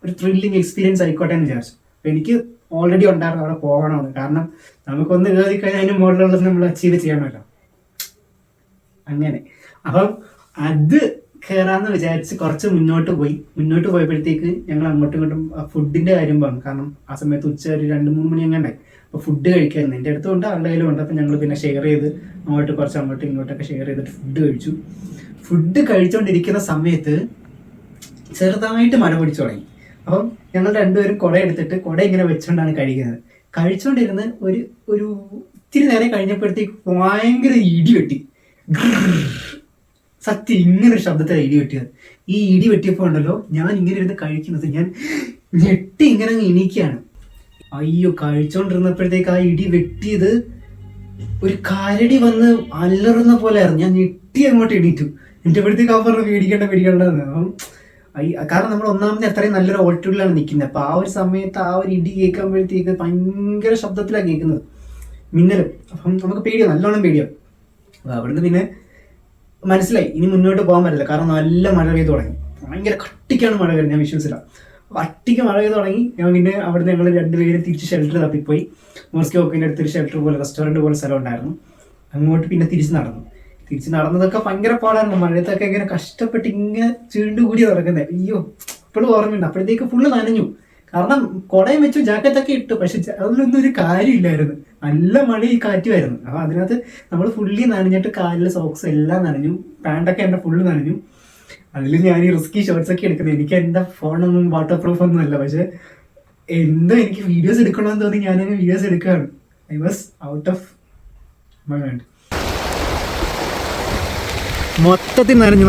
ഒരു ത്രില്ലിങ് എക്സ്പീരിയൻസ് ആയിക്കോട്ടെ എന്ന് വിചാരിച്ചു. അപ്പോൾ എനിക്ക് ഓൾറെഡി ഉണ്ടായിരുന്നു അവിടെ പോകണമെന്ന്. കാരണം നമുക്കൊന്ന് കയറി കഴിഞ്ഞാൽ അതിന് മുകളിലുള്ളത് നമ്മൾ അച്ചീവ് ചെയ്യണമല്ലോ. അങ്ങനെ അപ്പം അത് കയറാമെന്ന് വിചാരിച്ച് കുറച്ച് മുന്നോട്ട് പോയപ്പോഴത്തേക്ക് ഞങ്ങൾ അങ്ങോട്ടും ഇങ്ങോട്ടും ഫുഡിൻ്റെ കാര്യം പറഞ്ഞു. കാരണം ആ സമയത്ത് ഉച്ച ഒരു 2-3 മണി എങ്ങാണ്ടായി. അപ്പോൾ ഫുഡ് കഴിക്കായിരുന്നു, എൻ്റെ അടുത്തുണ്ട്, ആളുടെ കയ്യിലും ഉണ്ട്. അപ്പം ഞങ്ങൾ പിന്നെ ഷെയർ ചെയ്ത് അങ്ങോട്ടും ഇങ്ങോട്ടൊക്കെ ഷെയർ ചെയ്തിട്ട് ഫുഡ് കഴിച്ചു. ഫുഡ് കഴിച്ചുകൊണ്ടിരിക്കുന്ന സമയത്ത് ചെറുതായിട്ട് മഴ പിടിച്ചു തുടങ്ങി. അപ്പം ഞങ്ങൾ രണ്ടുപേരും കുട എടുത്തിട്ട് കുട ഇങ്ങനെ വെച്ചുകൊണ്ടാണ് കഴിച്ചുകൊണ്ടിരുന്ന് ഒരു ഇത്തിരി നേരം കഴിഞ്ഞപ്പോഴത്തേക്ക് ഭയങ്കര ഇടി വെട്ടി. സത്യം ഇങ്ങനൊരു ശബ്ദത്തിലാണ് ഇടി വെട്ടിയത്. ഈ ഇടി വെട്ടിയപ്പോൾ ഉണ്ടല്ലോ, ഞാൻ ഇങ്ങനെ ഇരുന്ന് കഴിക്കുന്നത് ഞാൻ ഞെട്ടി ഇങ്ങനെ എണീക്കുകയാണ്. അയ്യോ, കഴിച്ചുകൊണ്ടിരുന്നപ്പോഴത്തേക്ക് ആ ഇടി വെട്ടിയത് ഒരു കരടി വന്ന് അലറുന്ന പോലെ ആയിരുന്നു. ഞാൻ ഞെട്ടി അങ്ങോട്ട് എണീറ്റു. എന്നിട്ടപ്പോഴത്തേക്ക് അവൻ പറഞ്ഞു പേടിക്കേണ്ടെന്ന്. അപ്പം കാരണം നമ്മൾ ഒന്നാമത് അത്രയും നല്ലൊരു ഓൾട്ടിറ്റ്യൂഡിലാണ് നിൽക്കുന്നത്. അപ്പൊ ആ ഒരു സമയത്ത് ആ ഒരു ഇടി കേൾക്കുമ്പോഴത്തേക്ക് ഭയങ്കര ശബ്ദത്തിലാണ് കേൾക്കുന്നത്, മിന്നലും. അപ്പം നമുക്ക് പേടിയോ, നല്ലോണം പേടിയോ. അപ്പൊ അവിടുന്ന് പിന്നെ മനസ്സിലായി ഇനി മുന്നോട്ട് പോകാൻ പറ്റില്ല. കാരണം നല്ല മഴ പെയ്ത് തുടങ്ങി, ഭയങ്കര കട്ടിക്കാണ് മഴ വരുന്നത്. ഞാൻ വിശ്വസിച്ചില്ല. കട്ടിക്ക് മഴ പെയ്ത് തുടങ്ങി. ഞാൻ പിന്നെ അവിടുന്ന് ഞങ്ങൾ രണ്ടുപേരും തിരിച്ച് ഷെൽട്ടർ തപ്പിപ്പോയി. മോസ്കി ഓക്കിൻ്റെ അടുത്തൊരു ഷെൽട്ടർ പോലെ റെസ്റ്റോറൻറ്റ് പോലെ സ്ഥലം ഉണ്ടായിരുന്നു. അങ്ങോട്ട് പിന്നെ തിരിച്ച് നടന്നതൊക്കെ ഭയങ്കര പാടായിരുന്നു. മഴയത്തൊക്കെ ഇങ്ങനെ കഷ്ടപ്പെട്ട് ഇങ്ങനെ ചുരുണ്ടുകൂടി നടക്കുന്നത്. അയ്യോ, ഇപ്പോഴും ഓർമ്മയുണ്ട്. അപ്പോഴത്തേക്ക് ഫുള്ള് നനഞ്ഞു. കാരണം കുടയും വെച്ചു, ജാക്കറ്റൊക്കെ ഇട്ടു, പക്ഷെ അതിലൊന്നും ഒരു കാര്യമില്ലായിരുന്നു. നല്ല മഴയും കാറ്റുമായിരുന്നു. അപ്പൊ അതിനകത്ത് നമ്മൾ ഫുള്ളി നനഞ്ഞിട്ട് കാലിലെ സോക്സ് എല്ലാം നനഞ്ഞു, പാൻറ്റൊക്കെ എൻ്റെ ഫുള്ള് നനഞ്ഞു. അതിൽ ഞാൻ ഈ റിസ്കി ഷോർട്സ് ഒക്കെ എടുക്കുന്നത്. എനിക്ക് എൻ്റെ ഫോണൊന്നും വാട്ടർ പ്രൂഫ് ഒന്നും അല്ല, പക്ഷെ എന്തോ എനിക്ക് വീഡിയോസ് എടുക്കണമെന്ന് തോന്നി ഞാനങ്ങ് വീഡിയോസ് എടുക്കുകയാണ്. I was out of my mind. മൊത്തത്തിൽ നനഞ്ഞു.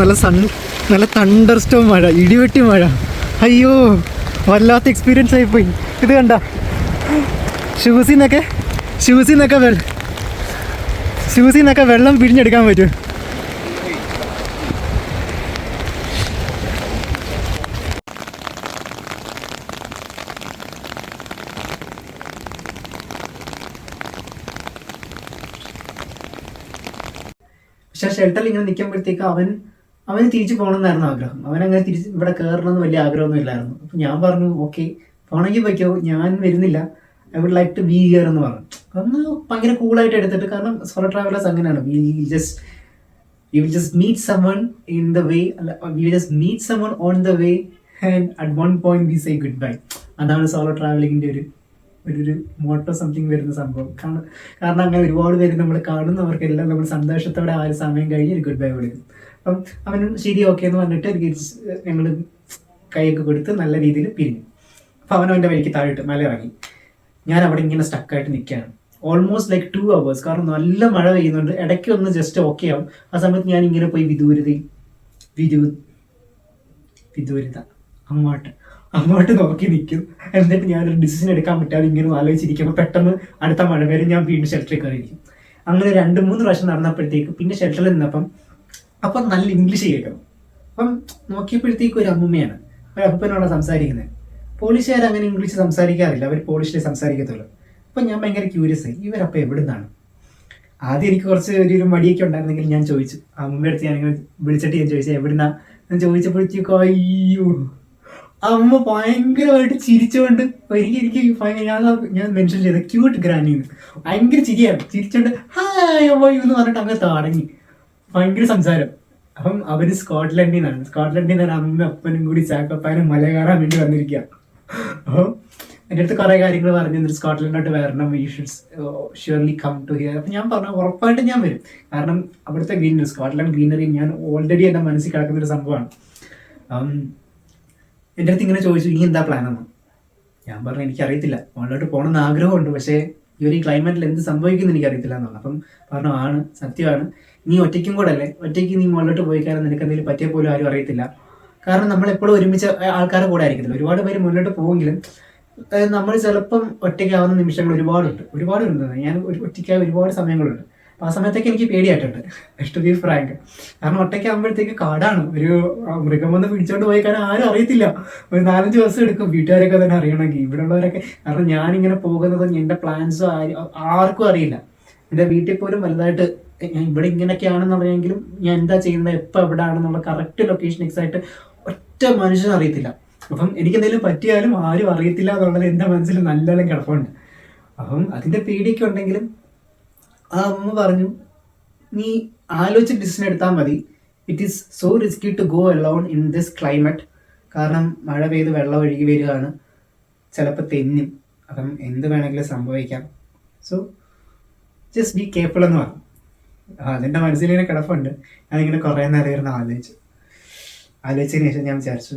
നല്ല തണ്ടർ സ്റ്റോം മഴ, ഇടിവെട്ടി മഴ. അയ്യോ, വല്ലാത്ത എക്സ്പീരിയൻസ് ആയിപ്പോയി. ഇത് കണ്ട, ഷൂസിന്നൊക്കെ വെള്ളം പിഴിഞ്ഞെടുക്കാൻ പറ്റും. പക്ഷെ ഷെൽട്ടറിൽ ഇങ്ങനെ നിൽക്കുമ്പോഴത്തേക്ക് അവന് തിരിച്ചു പോകണമെന്നായിരുന്നു ആഗ്രഹം. അവനങ്ങനെ തിരിച്ച് ഇവിടെ കയറണമെന്ന് വലിയ ആഗ്രഹമൊന്നും ഇല്ലായിരുന്നു. അപ്പം ഞാൻ പറഞ്ഞു ഓക്കെ, പോണെങ്കിൽ വയ്ക്കോ, ഞാൻ വരുന്നില്ല, I would like to be here എന്ന് പറഞ്ഞു. അന്ന് ഭയങ്കര കൂളായിട്ട് എടുത്തിട്ട്, കാരണം സോളോ ട്രാവലേഴ്സ് അങ്ങനെയാണ്. You will just meet someone in the way, you just meet someone on the way and at one point we say good bye. അതാണ് solo ട്രാവലിങ്ങിൻ്റെ ഒരു മോട്ടോ സംതിങ് വരുന്ന സംഭവം. കാരണം അങ്ങനെ ഒരുപാട് പേര് നമ്മൾ കാണുന്നവർക്കെല്ലാം നമ്മൾ സന്തോഷത്തോടെ ആ ഒരു സമയം കഴിഞ്ഞ് ഒരു ഗുഡ് ബൈ വിളിക്കും. അപ്പം അവനും ശരി ഓക്കെ എന്ന് പറഞ്ഞിട്ട് ഞങ്ങൾ കൈയൊക്കെ കൊടുത്ത് നല്ല രീതിയിൽ പിരിഞ്ഞു. അപ്പം അവൻ്റെ വഴിക്ക് താഴോട്ട് മല ഇറങ്ങി. ഞാൻ അവിടെ ഇങ്ങനെ സ്റ്റക്കായിട്ട് നിൽക്കുകയാണ് ഓൾമോസ്റ്റ് ലൈക്ക് 2 hours. കാരണം നല്ല മഴ പെയ്യുന്നുണ്ട്. ഇടയ്ക്ക് ഒന്ന് ജസ്റ്റ് ഓക്കെ ആവും. ആ സമയത്ത് ഞാൻ ഇങ്ങനെ പോയി വിദൂരത അങ്ങോട്ട് നോക്കി നിൽക്കും. എന്നിട്ട് ഞാനൊരു ഡിസിഷൻ എടുക്കാൻ പറ്റാതെ ഇങ്ങനെ ആലോചിച്ചിരിക്കുമ്പോൾ പെട്ടെന്ന് അടുത്ത മഴ വരെ ഞാൻ വീണ്ടും ഷെൽട്ടറിൽ കയറിയിരിക്കും. അങ്ങനെ 2-3 പ്രാവശ്യം നടന്നപ്പോഴത്തേക്ക് പിന്നെ ഷെൽട്ടറിൽ അപ്പം നല്ല ഇംഗ്ലീഷ് കേൾക്കണം. അപ്പം നോക്കിയപ്പോഴത്തേക്ക് ഒരു അമ്മൂമ്മയാണ്, ഒരു അപ്പനോട് സംസാരിക്കുന്നത്. പോളിഷുകാർ അങ്ങനെ ഇംഗ്ലീഷ് സംസാരിക്കാറില്ല, അവർ പോളിഷിലെ സംസാരിക്കത്തുള്ളൂ. അപ്പം ഞാൻ ഭയങ്കര ക്യൂരിയസ് ആയി, ഇവരപ്പം എവിടുന്നാണ്. ആദ്യം എനിക്ക് കുറച്ച് ഒരു മടിയൊക്കെ ഉണ്ടായിരുന്നെങ്കിൽ ഞാൻ ചോദിച്ചു, അമ്മയുടെ അടുത്ത് ഞാനിങ്ങനെ വിളിച്ചിട്ട് ഞാൻ ചോദിച്ചാൽ എവിടുന്നാ ഞാൻ ചോദിച്ചപ്പോഴത്തേക്കും അയ്യോ, അമ്മ ഭയങ്കരമായിട്ട് ചിരിച്ചുകൊണ്ട് എനിക്ക് ഞാൻ മെൻഷൻ ചെയ്ത ക്യൂട്ട് ഗ്രാനിന്ന് ഭയങ്കര ചിരിയാണ്. ചിരിച്ചോണ്ട് ഹായ് അമ്മ എന്ന് പറഞ്ഞിട്ട് അങ്ങനെ തുടങ്ങി ഭയങ്കര സംസാരം. അപ്പം അവര് സ്കോട്ട്ലൻഡിൽ നിന്നാണ് അമ്മ അപ്പനും കൂടി ചാക്കപ്പാനും മല കയറാൻ വേണ്ടി വന്നിരിക്കുക. അപ്പം എൻ്റെ അടുത്ത് കുറേ കാര്യങ്ങൾ പറഞ്ഞു തന്നിട്ട് സ്കോട്ട്ലൻഡിലോട്ട് വരണം, you should surely come to here. അപ്പം ഞാൻ പറഞ്ഞു ഉറപ്പായിട്ടും ഞാൻ വരും. കാരണം അവിടുത്തെ ഗ്രീനറി, സ്കോട്ട്ലൻഡ് ഗ്രീനറി ഞാൻ ഓൾറെഡി എൻ്റെ മനസ്സിൽ കിടക്കുന്നൊരു സംഭവമാണ്. എൻ്റെ അടുത്ത് ഇങ്ങനെ ചോദിച്ചു ഇനി എന്താ പ്ലാനെന്ന്. ഞാൻ പറഞ്ഞു എനിക്കറിയത്തില്ല, മുകളിലോട്ട് പോകണമെന്ന് ആഗ്രഹമുണ്ട്, പക്ഷേ ഈ ഒരു ക്ലൈമറ്റിൽ എന്ത് സംഭവിക്കുമെന്ന് എനിക്കറിയത്തില്ല എന്നാണ്. അപ്പം പറഞ്ഞു സത്യമാണ്, നീ ഒറ്റയ്ക്കും കൂടെ അല്ലേ, ഒറ്റയ്ക്ക് നീ മുകളിലോട്ട് പോയി കാരണം നിനക്ക് എന്തെങ്കിലും പറ്റിയ പോലും ആരും അറിയത്തില്ല. കാരണം നമ്മളെപ്പോഴും ഒരുമിച്ച് ആൾക്കാരുടെ കൂടെ ആയിരിക്കത്തില്ല. ഒരുപാട് പേര് മുന്നോട്ട് പോവുമെങ്കിലും നമ്മൾ ചിലപ്പം ഒറ്റയ്ക്കാവുന്ന നിമിഷങ്ങൾ ഒരുപാടുണ്ട്. ഞാൻ ഒറ്റയ്ക്കായ ഒരുപാട് സമയങ്ങളുണ്ട്. അപ്പോൾ ആ സമയത്തൊക്കെ എനിക്ക് പേടിയായിട്ടുണ്ട്, ടു ബി ഫ്രാങ്ക്. കാരണം ഒറ്റയ്ക്കാകുമ്പോഴത്തേക്ക് കാടാണ്, ഒരു മൃഗം വന്ന് പിടിച്ചോണ്ട് പോയി കാരണം ആരും അറിയത്തില്ല. ഒരു 4-5 ദിവസം എടുക്കും വീട്ടുകാരൊക്കെ തന്നെ അറിയണമെങ്കിൽ, ഇവിടെ ഉള്ളവരൊക്കെ. കാരണം ഞാനിങ്ങനെ പോകുന്നതും എൻ്റെ പ്ലാൻസോ ആർക്കും അറിയില്ല. എൻ്റെ വീട്ടിൽ പോലും വലുതായിട്ട് ഞാൻ ഇവിടെ ഇങ്ങനെയൊക്കെയാണെന്നറിയെങ്കിലും ഞാൻ എന്താ ചെയ്യുന്നത്, എപ്പോൾ എവിടെയാണെന്നുള്ള കറക്റ്റ് ലൊക്കേഷൻ എക്സാക്റ്റ് ഒറ്റ മനുഷ്യനും അറിയത്തില്ല. അപ്പം എനിക്കെന്തെങ്കിലും പറ്റിയാലും ആരും അറിയത്തില്ല എന്നുള്ളത് എൻ്റെ മനസ്സിൽ നല്ലോണം കിടപ്പുണ്ട്. അപ്പം അതിൻ്റെ പേടിയൊക്കെ ഉണ്ടെങ്കിലും ആ അമ്മ പറഞ്ഞു നീ ആലോചിച്ച് ഡിസിഷൻ എടുത്താൽ മതി. It is so risky to go alone in this climate. കാരണം മഴ പെയ്ത് വെള്ളം ഒഴുകി വരികയാണ്, ചിലപ്പോൾ തെന്നും, അപ്പം എന്ത് വേണമെങ്കിലും സംഭവിക്കാം. സോ ജസ്റ്റ് ബി കെയർഫുൾ എന്ന് പറഞ്ഞു. അതെൻ്റെ മനസ്സിലിങ്ങനെ കിടപ്പുണ്ട്. ഞാനിങ്ങനെ കുറേ നേരം ഇരുന്ന് ആലോചിച്ചതിന് ശേഷം ഞാൻ വിചാരിച്ചു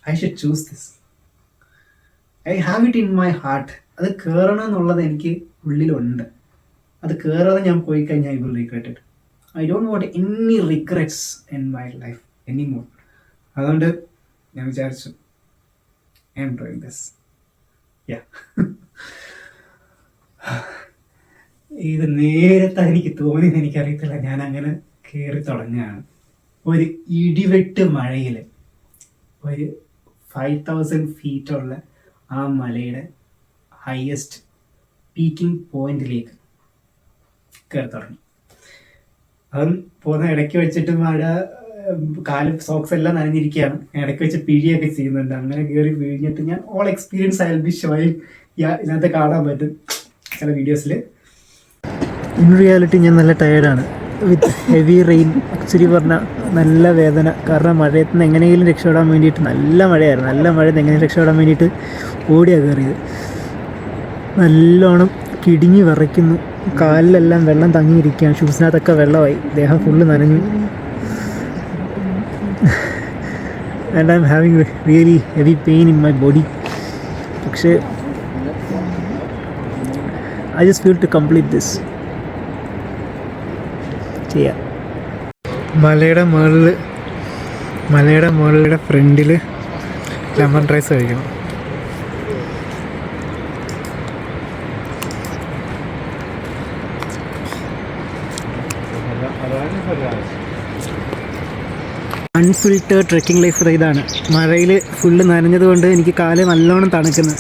I should choose this. I have it in my heart. അത് കയറണം എന്നുള്ളത് എനിക്ക് ഉള്ളിലുണ്ട്. അത് കയറാതെ ഞാൻ പോയി കഴിഞ്ഞാൽ I will regret it. I don't want any regrets in my life any more. അതുകൊണ്ട് ഞാൻ വിചാരിച്ചു ഐ എം ഡൂയിങ് ദിസ്. ഇത് നേരത്തെ എനിക്ക് തോന്നിയെന്ന് എനിക്കറിയത്തില്ല. ഞാൻ അങ്ങനെ കയറി തുടങ്ങുകയാണ്. ഒരു ഇടിവെട്ട് മഴയിൽ ഒരു 5000 ഫീറ്റുള്ള ആ മലയുടെ ഹയസ്റ്റ് പീക്കിംഗ് പോയിന്റിലേക്ക് കയറി തുടങ്ങി. അതും പോകുന്ന ഇടയ്ക്ക് വെച്ചിട്ട് മഴ, കാലും സോക്സ് എല്ലാം നനഞ്ഞിരിക്കുകയാണ്. ഇടയ്ക്ക് വെച്ച് പിഴിയൊക്കെ ചെയ്യുന്നുണ്ട്. അങ്ങനെ കയറി പിഴിഞ്ഞിട്ട് ഞാൻ all experience I will be showing. ഇതിനകത്ത് കാണാൻ പറ്റും ചില വീഡിയോസിൽ. ഇൻ റിയാലിറ്റി ഞാൻ നല്ല ടയേർഡാണ് വിത്ത് ഹെവി റെയിൻ. ആക്ച്വലി പറഞ്ഞാൽ നല്ല വേദന. കാരണം മഴയത്ത് നിന്ന് എങ്ങനെയെങ്കിലും രക്ഷപ്പെടാൻ വേണ്ടിയിട്ട്, നല്ല മഴയായിരുന്നു, നല്ല മഴയിൽ നിന്ന് എങ്ങനെ രക്ഷപ്പെടാൻ വേണ്ടിയിട്ട് ഓടിയാണ് കയറിയത്. നല്ലോണം കിടുങ്ങി വിറയ്ക്കുന്നു. കാലിലെല്ലാം വെള്ളം തങ്ങിയിരിക്കുകയാണ്. ഷൂസിനകത്തൊക്കെ വെള്ളമായി. ദേഹം ഫുള്ള് നനഞ്ഞു. And I am having really heavy pain in my body. പക്ഷേ I just feel to complete this. ചെയ്യാം. മലയുടെ മുകളിലെ ഫ്രണ്ടിൽ ലെമൺ റൈസ് കഴിക്കണം. അൺഫിൽറ്റേർഡ് ട്രെക്കിംഗ് ലൈഫ് ഇതാണ്. മഴയിൽ ഫുള്ള് നനഞ്ഞതുകൊണ്ട് എനിക്ക് കാല് നല്ലോണം തണുക്കുന്നു.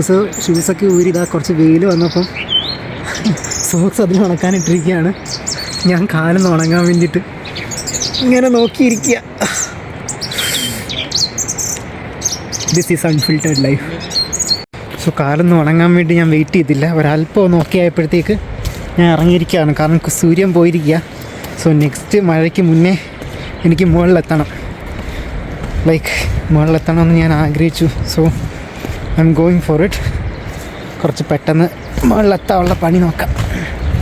സോ ഷൂസൊക്കെ ഊരി ഇതാ കുറച്ച് വെയിൽ വന്നപ്പം സോക്സ് അതിൽ ഉണക്കാനിട്ടിരിക്കുകയാണ്. ഞാൻ കാലൊന്ന് ഉണങ്ങാൻ വേണ്ടിയിട്ട് ഇങ്ങനെ നോക്കിയിരിക്കുക. This is unfiltered life. So കാലൊന്ന് ഉണങ്ങാൻ വേണ്ടി ഞാൻ വെയിറ്റ് ചെയ്തില്ല. ഒരല്പം ഒന്ന് ഓക്കെ ആയപ്പോഴത്തേക്ക് ഞാൻ ഇറങ്ങിയിരിക്കുകയാണ്. കാരണം സൂര്യൻ പോയിരിക്കുക. സോ നെക്സ്റ്റ് മഴയ്ക്ക് മുന്നേ എനിക്ക് മുകളിലെത്തണം. മുകളിലെത്തണമെന്ന് ഞാൻ ആഗ്രഹിച്ചു. So I am going for it. കുറച്ച് പെട്ടെന്ന് മുകളിലെത്താനുള്ള പണി നോക്കാം.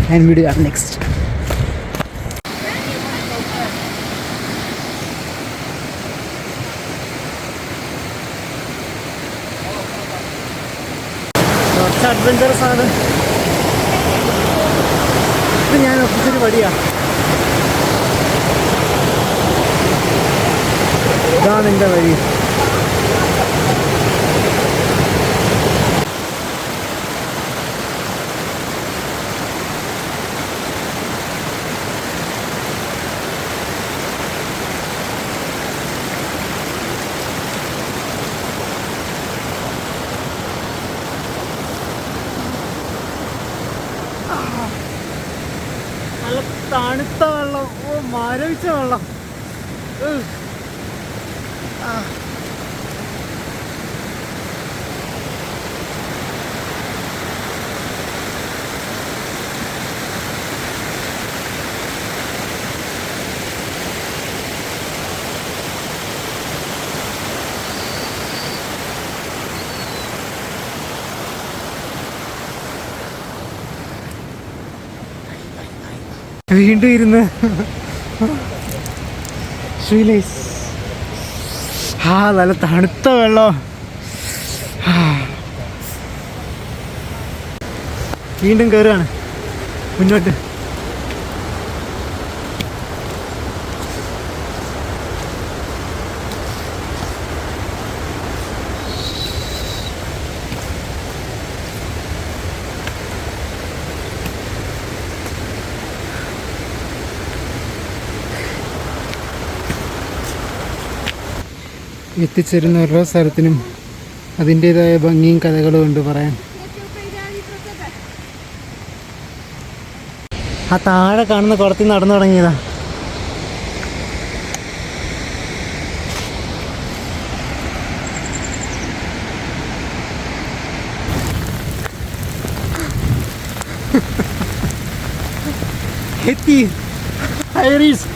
ഞാൻ വീഡിയോ ആണ് നെക്സ്റ്റ്. കുറച്ച് അഡ്വഞ്ചറസ് ആണ് ഇത്. ഞാൻ ഒത്തിരി പടിയാണ്. ഇതാണ് എൻ്റെ വഴി. നല്ല തണുത്ത വെള്ളം. ഓ, മരവിച്ച വെള്ളം. വീണ്ടും ഇരുന്ന് ശ്രീലൈസ്. നല്ല തണുത്ത വെള്ളം. വീണ്ടും കയറുകയാണ് മുന്നോട്ട്. എത്തിച്ചേരുന്ന ഓരോ സ്ഥലത്തിനും അതിൻ്റേതായ ഭംഗിയും കഥകളും ഉണ്ട് പറയാൻ. ആ താഴെ കാണുന്ന കുളത്തിൽ നടന്നു തുടങ്ങിയതാ. എത്തി ഐറിസ്.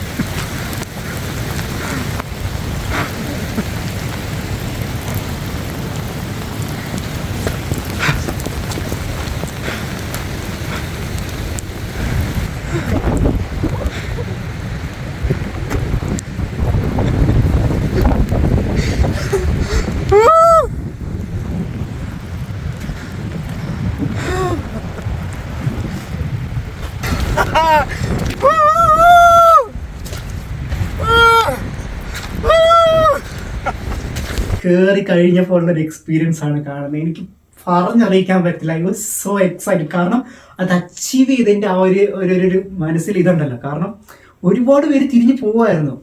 കയറി കഴിഞ്ഞപ്പോൾ ഉള്ളൊരു എക്സ്പീരിയൻസ് ആണ് കാണുന്നത്. എനിക്ക് പറഞ്ഞറിയിക്കാൻ പറ്റില്ല. I was so excited. കാരണം അത് അച്ചീവ് ചെയ്തതിൻ്റെ ആ ഒരു മനസ്സിൽ ഇതുണ്ടല്ലോ. കാരണം ഒരുപാട് പേര് തിരിഞ്ഞു പോവായിരുന്നു,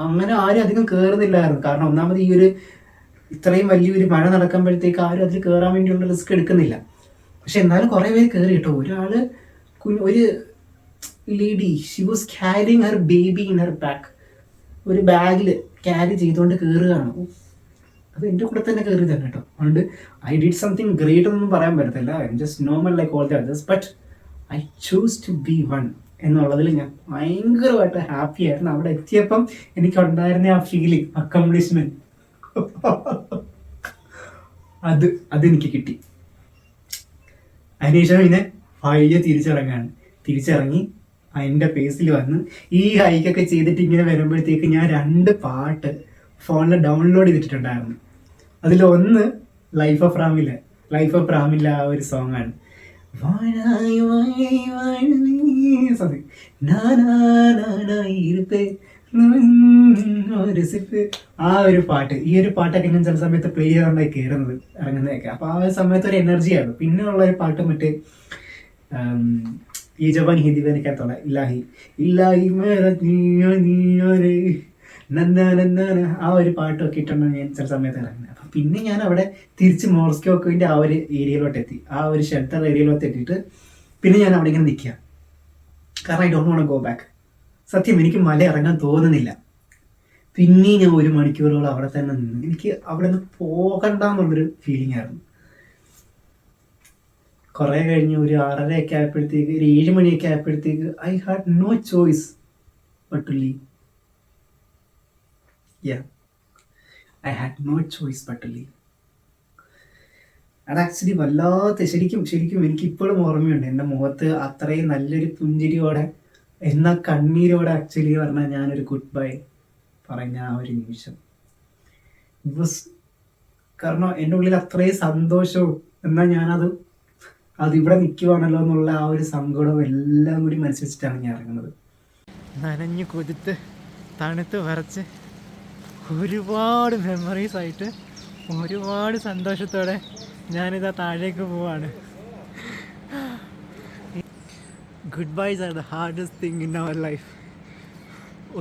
അങ്ങനെ ആരും അധികം കയറുന്നില്ലായിരുന്നു. കാരണം ഒന്നാമത് ഈ ഒരു ഇത്രയും വലിയൊരു മഴ നടക്കുമ്പോഴത്തേക്ക് ആരും അതിൽ കയറാൻ വേണ്ടിയുള്ള റിസ്ക് എടുക്കുന്നില്ല. പക്ഷെ എന്നാലും കുറേ പേര് കയറി കേട്ടോ. ഒരാള് ഒരു lady, she was carrying Har baby in her back, ഒരു ബാഗിൽ ക്യാരി ചെയ്തുകൊണ്ട് കയറുകയാണ്. അത് എൻ്റെ കൂടെ തന്നെ കയറി തന്നെ കേട്ടോ. അതുകൊണ്ട് ഐ ഡിഡ് സംതിങ് ഗ്രേറ്റ് എന്നൊന്നും പറയാൻ പറ്റത്തില്ല. I am just normal like all the others, but I choose to be one എന്നുള്ളതിൽ ഞാൻ ഭയങ്കരമായിട്ട് ഹാപ്പി ആയിരുന്നു. അവിടെ എത്തിയപ്പം എനിക്കുണ്ടായിരുന്ന ആ ഫീലിംഗ്, അക്കംപ്ലിഷ്മെന്റ്, അതെനിക്ക് കിട്ടി. അതിനുശേഷം പിന്നെ വഴിയെ തിരിച്ചിറങ്ങി അതിൻ്റെ പേസിൽ വന്ന് ഈ ഹൈക്കൊക്കെ ചെയ്തിട്ട് ഇങ്ങനെ വരുമ്പോഴത്തേക്ക് ഞാൻ 2 പാട്ട് ഫോണിൽ ഡൗൺലോഡ് ചെയ്തിട്ടുണ്ടായിരുന്നു. അതിലൊന്ന് ലൈഫ് ഓഫ് റാമിലെ ആ ഒരു സോങ്ങാണ്. ആ ഒരു പാട്ട്, ഈ ഒരു പാട്ടൊക്കെ ഞാൻ ചില സമയത്ത് പ്ലേ ചെയ്തുകൊണ്ടായി കയറുന്നത് ഇറങ്ങുന്നതൊക്കെ. അപ്പൊ ആ ഒരു സമയത്ത് ഒരു എനർജിയാണ്. പിന്നെ ഉള്ള ഒരു പാട്ട് മറ്റേ ഈ ജവാൻ ഹിന്ദി എനിക്കത്തോളെ ഇല്ലാഹി ആ ഒരു പാട്ടൊക്കെ ഇട്ടുണ്ടെന്ന് ഞാൻ ചില സമയത്ത് ഇറങ്ങുന്നത്. അപ്പം പിന്നെ ഞാൻ അവിടെ തിരിച്ച് മോസ്കോവിൻ്റെ ആ ഒരു ഏരിയയിലോട്ട് എത്തി, ആ ഒരു ഷെൽട്ടർ ഏരിയയിലോട്ട് എത്തിയിട്ട് പിന്നെ ഞാൻ അവിടെ ഇങ്ങനെ നിൽക്കുക. കാരണം I don't want go back. സത്യം എനിക്ക് മല ഇറങ്ങാൻ തോന്നുന്നില്ല. പിന്നെ ഞാൻ 1 മണിക്കൂറോളം അവിടെ തന്നെ നിന്ന്. എനിക്ക് അവിടെ നിന്ന് പോകണ്ട എന്നുള്ളൊരു ഫീലിംഗ് ആയിരുന്നു. കുറേ കഴിഞ്ഞ് ഒരു 6:30 ആയപ്പോഴത്തേക്ക്, ഒരു 7 മണിയൊക്കെ ആയപ്പോഴത്തേക്ക് I had no choice but to leave. I had no choice but to leave. അത് ആക്ച്വലി വല്ലാത്ത ശരിക്കും എനിക്ക് ഇപ്പോഴും ഓർമ്മയുണ്ട്. എൻ്റെ മുഖത്ത് അത്രയും നല്ലൊരു പുഞ്ചിരിയോടെ എന്നാൽ കണ്ണീരോടെ ആക്ച്വലി പറഞ്ഞാൽ ഞാനൊരു ഗുഡ് ബൈ പറഞ്ഞ ആ ഒരു നിമിഷം കാരണം എൻ്റെ ഉള്ളിൽ അത്രയും സന്തോഷവും, എന്നാൽ അത് ഇവിടെ നിൽക്കുവാണല്ലോ എന്നുള്ള ആ ഒരു സങ്കടവും എല്ലാം കൂടി മനസ്സിച്ചിട്ടാണ് ഞാൻ ഇറങ്ങുന്നത്. നനഞ്ഞു കൊതിത്ത് തണുത്ത് വിറച്ച് ഒരുപാട് മെമ്മറീസ് ആയിട്ട് ഒരുപാട് സന്തോഷത്തോടെ ഞാനിതാ താഴേക്ക് പോവാണ്. Good byes are the hardest thing in our life.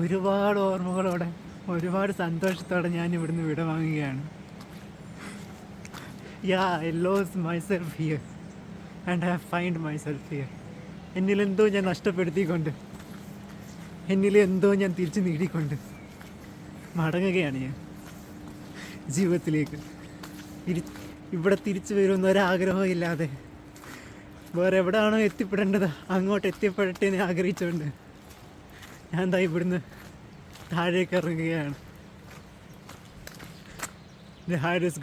ഒരുപാട് ഓർമ്മകളോടെ ഒരുപാട് സന്തോഷത്തോടെ ഞാൻ ഇവിടുന്ന് വിട വാങ്ങുകയാണ്. I lost myself here and I find myself here. എന്നിലെന്തോ ഞാൻ നഷ്ടപ്പെടുത്തിക്കൊണ്ട്, എന്നിലെന്തോ ഞാൻ തിരിച്ചു നേടിക്കൊണ്ട് മടങ്ങുകയാണ് ഞാൻ ജീവിതത്തിലേക്ക്. ഇവിടെ തിരിച്ചു വരുമെന്ന് ഒരാഗ്രഹവും ഇല്ലാതെ വേറെ എവിടെയാണോ എത്തിപ്പെടേണ്ടത് അങ്ങോട്ട് എത്തിപ്പെടട്ടെ എന്ന് ആഗ്രഹിച്ചുകൊണ്ട് ഞാൻ എന്താ ഇവിടുന്ന് താഴേക്ക് ഇറങ്ങുകയാണ്.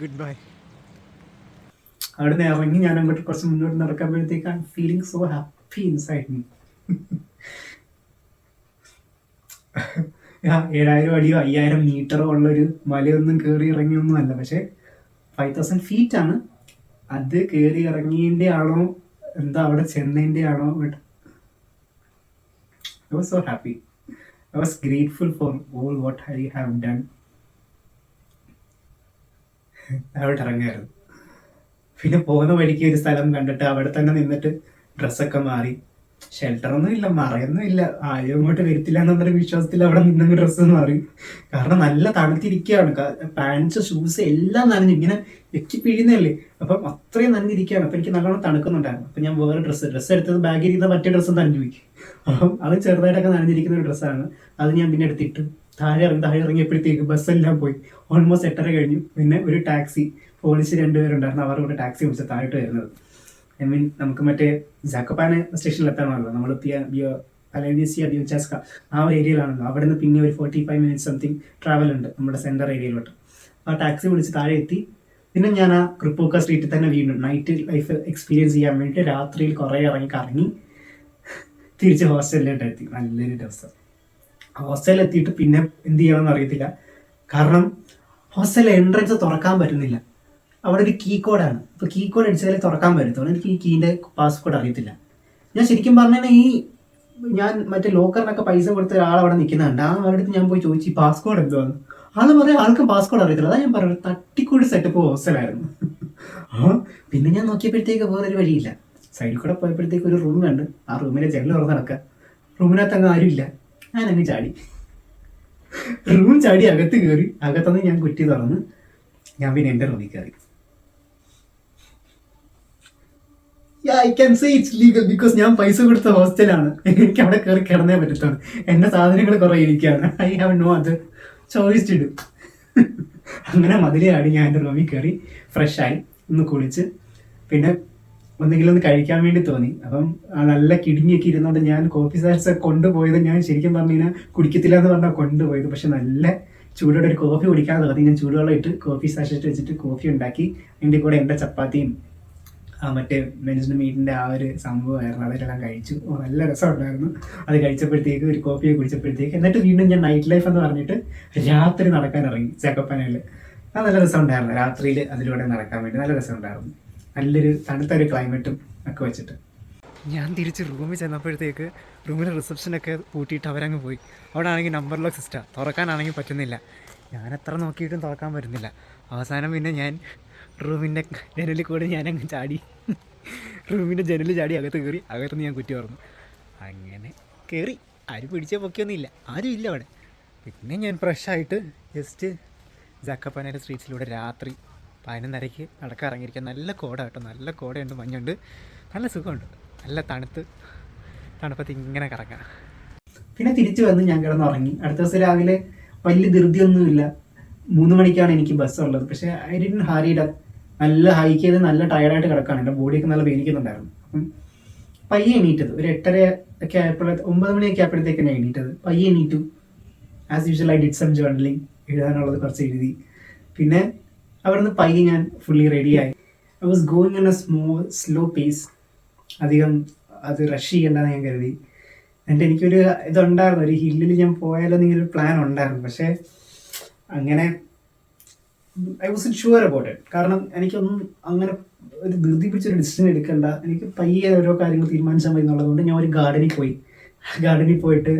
Good bye. അവിടെ നിന്ന് ഇറങ്ങി ഞാൻ അങ്ങോട്ട് കുറച്ച് മുന്നോട്ട് നടക്കുമ്പോഴത്തേക്ക് I feeling so happy inside me. 7000 അടിയോ 5000 മീറ്ററോ ഉള്ളൊരു മലയൊന്നും കയറി ഇറങ്ങിയൊന്നും അല്ല, പക്ഷെ 5000 feet ആണ്. അത് കയറി ഇറങ്ങിയതിൻ്റെ ആണോ എന്താ അവിടെ ചെന്നതിൻ്റെ ആണോ, but I was so happy. I was grateful for all what I have done. അവിടെ ഇറങ്ങായിരുന്നു. പിന്നെ പോകുന്ന വഴിക്ക് ഒരു സ്ഥലം കണ്ടിട്ട് അവിടെ തന്നെ നിന്നിട്ട് ഡ്രസ്സൊക്കെ മാറി. ഷെൽട്ടറൊന്നും ഇല്ല, മറയൊന്നും ഇല്ല, ആരും അങ്ങോട്ട് വരത്തില്ല എന്നുള്ളൊരു വിശ്വാസത്തിൽ അവിടെ നിന്നങ്ങ് ഡ്രസ്സ് മാറി. കാരണം നല്ല തണുത്തിരിക്കുകയാണ്. പാൻസ് ഷൂസ് എല്ലാം നനഞ്ഞു, ഇങ്ങനെ വെക്കി പിഴിയുന്നല്ലേ, അപ്പം അത്രയും നനഞ്ഞിരിക്കുകയാണ്. അപ്പം എനിക്ക് നല്ലോണം തണുക്കുന്നുണ്ടായിരുന്നു. അപ്പം ഞാൻ വേറെ ഡ്രസ്സ് എടുത്തത് ബാഗിൽ ഇരുന്ന മറ്റേ ഡ്രസ്സും നനഞ്ഞു പോയി. അപ്പം അത് ചെറുതായിട്ടൊക്കെ നനഞ്ഞിരിക്കുന്ന ഒരു ഡ്രസ്സാണ്. അത് ഞാൻ പിന്നെ എടുത്തിട്ട് താഴെ ഇറങ്ങിയപ്പോഴത്തേക്ക് ബസ്സെല്ലാം പോയി. ഓൾമോസ്റ്റ് 8:30 കഴിഞ്ഞു. പിന്നെ ഒരു ടാക്സി, പോലീസ് 2 പേരുണ്ടായിരുന്നു, അവരുടെ കൂടെ ടാക്സി വിളിച്ച് താഴോട്ട് വരുന്നത്. ഐ മീൻ നമുക്ക് മറ്റേ ജാക്കപ്പാനെ സ്റ്റേഷനിൽ എത്താണല്ലോ നമ്മൾ, ആ ഒരു ഏരിയയിലാണല്ലോ. അവിടെ നിന്ന് പിന്നെ ഒരു 45 minutes സംതിങ് ട്രാവൽ ഉണ്ട് നമ്മുടെ സെൻറ്റർ ഏരിയയിലോട്ട്. ആ ടാക്സി വിളിച്ച് താഴെ എത്തി. പിന്നെ ഞാൻ ആ ക്രിപ്പോക്ക സ്ട്രീറ്റിൽ തന്നെ വീണ്ടും നൈറ്റ് ലൈഫ് എക്സ്പീരിയൻസ് ചെയ്യാൻ വേണ്ടിയിട്ട് രാത്രിയിൽ കുറേ കറങ്ങി തിരിച്ച് ഹോസ്റ്റലിലോട്ട് എത്തി. നല്ലൊരു ദിവസം. ഹോസ്റ്റലിൽ എത്തിയിട്ട് പിന്നെ എന്ത് ചെയ്യണമെന്ന് അറിയത്തില്ല. കാരണം ഹോസ്റ്റലിലെ എൻട്രൻസ് തുറക്കാൻ പറ്റുന്നില്ല. അവിടെ ഒരു കീ കോഡാണ്. അപ്പോൾ കീ കോഡ് അടിച്ചാലേ തുറക്കാൻ പറ്റത്തുള്ളൂ. എനിക്ക് ഈ കീൻ്റെ പാസ്വേഡ് അറിയത്തില്ല. ഞാൻ ശരിക്കും പറഞ്ഞാൽ ഞാൻ മറ്റേ ലോക്കറിനൊക്കെ പൈസ കൊടുത്ത ഒരാൾ അവിടെ നിൽക്കുന്നുണ്ട്. ആ ആളുടെ അടുത്ത് ഞാൻ പോയി ചോദിച്ചു ഈ പാസ്വേഡ് എന്തുവാന്ന്. ആൾ പറയാം ആൾക്കും പാസ്വേഡ് അറിയത്തില്ല. അതാ ഞാൻ പറഞ്ഞു, തട്ടിക്കൂടി സെറ്റപ്പ് ഹോസ്റ്റലായിരുന്നു. പിന്നെ ഞാൻ നോക്കിയപ്പോഴത്തേക്ക് വേറൊരു വഴിയില്ല. സൈഡിൽ കൂടെ പോയപ്പോഴത്തേക്ക് ഒരു റൂം കണ്ട്. ആ റൂമിലെ ജനൽ തുറന്ന് നടക്കുക. റൂമിനകത്ത് അങ്ങ് ആരുമില്ല. ഞാനങ്ങ് ചാടി, റൂം ചാടി അകത്ത് കയറി. അകത്തുനിന്ന് ഞാൻ കുറ്റി തുറന്ന് ഞാൻ പിന്നെ എൻ്റെ റൂമിൽ കയറി. I can say it's legal because ഞാൻ പൈസ കൊടുത്ത ഹോസ്റ്റലാണ്. എനിക്ക് അവിടെ കയറി കിടന്നേ പറ്റത്തുള്ളൂ. എൻ്റെ സാധനങ്ങൾ കുറേ ഇരിക്കുകയാണ്. I have no other choice to do. അങ്ങനെ മതിലേ ആടി ഞാൻ എൻ്റെ റൂമിൽ കയറി ഫ്രഷായി ഒന്ന് കുളിച്ച്. പിന്നെ ഒന്നെങ്കിലും ഒന്ന് കഴിക്കാൻ വേണ്ടി തോന്നി. അപ്പം നല്ല കിടുങ്ങിയൊക്കെ ഇരുന്നോണ്ട് ഞാൻ കോഫി സാറ്റ്സ് കൊണ്ടുപോയത്, ഞാൻ ശരിക്കും പറഞ്ഞു കഴിഞ്ഞാൽ കുടിക്കത്തില്ല എന്ന് പറഞ്ഞാൽ കൊണ്ടുപോയത്. പക്ഷെ നല്ല ചൂടോടെ ഒരു കോഫി കുടിക്കാൻ തോന്നി. ഞാൻ ചൂടുവെള്ളം ഇട്ട് കോഫി സാറ്റ് വെച്ചിട്ട് കോഫി ഉണ്ടാക്കി. അതിൻ്റെ കൂടെ എൻ്റെ ചപ്പാത്തിയും മറ്റേ മെൻസ്ഡ് മീറ്റിൻ്റെ ആ ഒരു സംഭവമായിരുന്നു. അതെല്ലാം കഴിച്ചു. നല്ല രസമുണ്ടായിരുന്നു. അത് കഴിച്ചപ്പോഴത്തേക്ക് ഒരു കോഫിയെ കുടിച്ചപ്പോഴത്തേക്ക് എന്നിട്ട് വീണ്ടും ഞാൻ നൈറ്റ് ലൈഫ് എന്ന് പറഞ്ഞിട്ട് രാത്രി നടക്കാൻ ഇറങ്ങി ചക്കപ്പനയിൽ. അത് നല്ല രസമുണ്ടായിരുന്നു. രാത്രിയിൽ അതിലൂടെ നടക്കാൻ വേണ്ടി നല്ല രസമുണ്ടായിരുന്നു. നല്ലൊരു തണുത്തൊരു ക്ലൈമറ്റും ഒക്കെ വെച്ചിട്ട് ഞാൻ തിരിച്ച് റൂമിൽ ചെന്നപ്പോഴത്തേക്ക് റൂമിലെ റിസപ്ഷനൊക്കെ പൂട്ടിയിട്ട് അവരങ്ങ് പോയി. അവിടെ ആണെങ്കിൽ നമ്പർ ലോക്ക് സിസ്റ്റമാണ്, തുറക്കാനാണെങ്കിൽ പറ്റുന്നില്ല. ഞാൻ എത്ര നോക്കിയിട്ടും തുറക്കാൻ പറ്റുന്നില്ല. അവസാനം പിന്നെ ഞാൻ റൂമിൻ്റെ ജനലിൽ കൂടെ ഞാനങ്ങ് ചാടി, റൂമിൻ്റെ ജനലിൽ ചാടി അകത്ത് കയറി. അകത്തുനിന്ന് ഞാൻ കുറ്റി തുറന്നു. അങ്ങനെ കയറി. ആരും പിടിച്ച പൊക്കിയൊന്നുമില്ല, ആരും ഇല്ല അവിടെ. പിന്നെ ഞാൻ ഫ്രഷായിട്ട് ജസ്റ്റ് ജക്കപ്പനയുടെ സ്ട്രീറ്റ്സിലൂടെ രാത്രി 11:30 നടക്കാൻ ഇറങ്ങിയിരിക്കുക. നല്ല കോട കേട്ടോ, നല്ല കോടയുണ്ട്, മഞ്ഞുണ്ട്, നല്ല സുഖമുണ്ട്, നല്ല തണുപ്പത്ത് ഇങ്ങനെ കറങ്ങാം. പിന്നെ തിരിച്ചു വന്ന് ഞാൻ കിടന്നുറങ്ങി. അടുത്ത ദിവസം രാവിലെ വലിയ ധൃതിയൊന്നുമില്ല. 3 മണിക്കാണ് എനിക്ക് ബസ്സുള്ളത്. പക്ഷേ I didn't hurry it up. നല്ല ഹൈക്ക് ചെയ്ത് നല്ല ടയർഡായിട്ട് കിടക്കുകയാണ്. എൻ്റെ ബോഡിയൊക്കെ നല്ല വേദനിക്കുന്നുണ്ടായിരുന്നു. അപ്പം പയ്യെ എണീറ്റത് ഒരു 8:30 ഒക്കെ ആയപ്പോൾ, 9 മണിയൊക്കെ ആയപ്പോഴത്തേക്കാണ് എണീറ്റത്. പയ്യെ എണീറ്റു. As usual I did some journaling, എഴുതാനുള്ളത് കുറച്ച് എഴുതി. പിന്നെ അവിടുന്ന് പയ്യെ ഞാൻ ഫുള്ളി റെഡിയായി. I was going in a slow pace. അധികം അത് റഷ് ചെയ്യേണ്ടെന്ന് ഞാൻ കരുതി. എന്നിട്ട് എനിക്കൊരു ഇതുണ്ടായിരുന്നു, ഒരു ഹില്ലിൽ ഞാൻ പോയാലോ എന്നൊരു പ്ലാൻ ഉണ്ടായിരുന്നു. പക്ഷേ അങ്ങനെ I was sure about it. കാരണം എനിക്കൊന്നും അങ്ങനെ ഒരു ധൃതി പിടിച്ചൊരു ഡിസിഷൻ എടുക്കണ്ട, എനിക്ക് പയ്യെ ഓരോ കാര്യങ്ങൾ തീരുമാനിച്ചാൽ മതി എന്നുള്ളതുകൊണ്ട് ഞാൻ ഒരു ഗാർഡനിൽ പോയി. ഗാർഡനിൽ പോയിട്ട്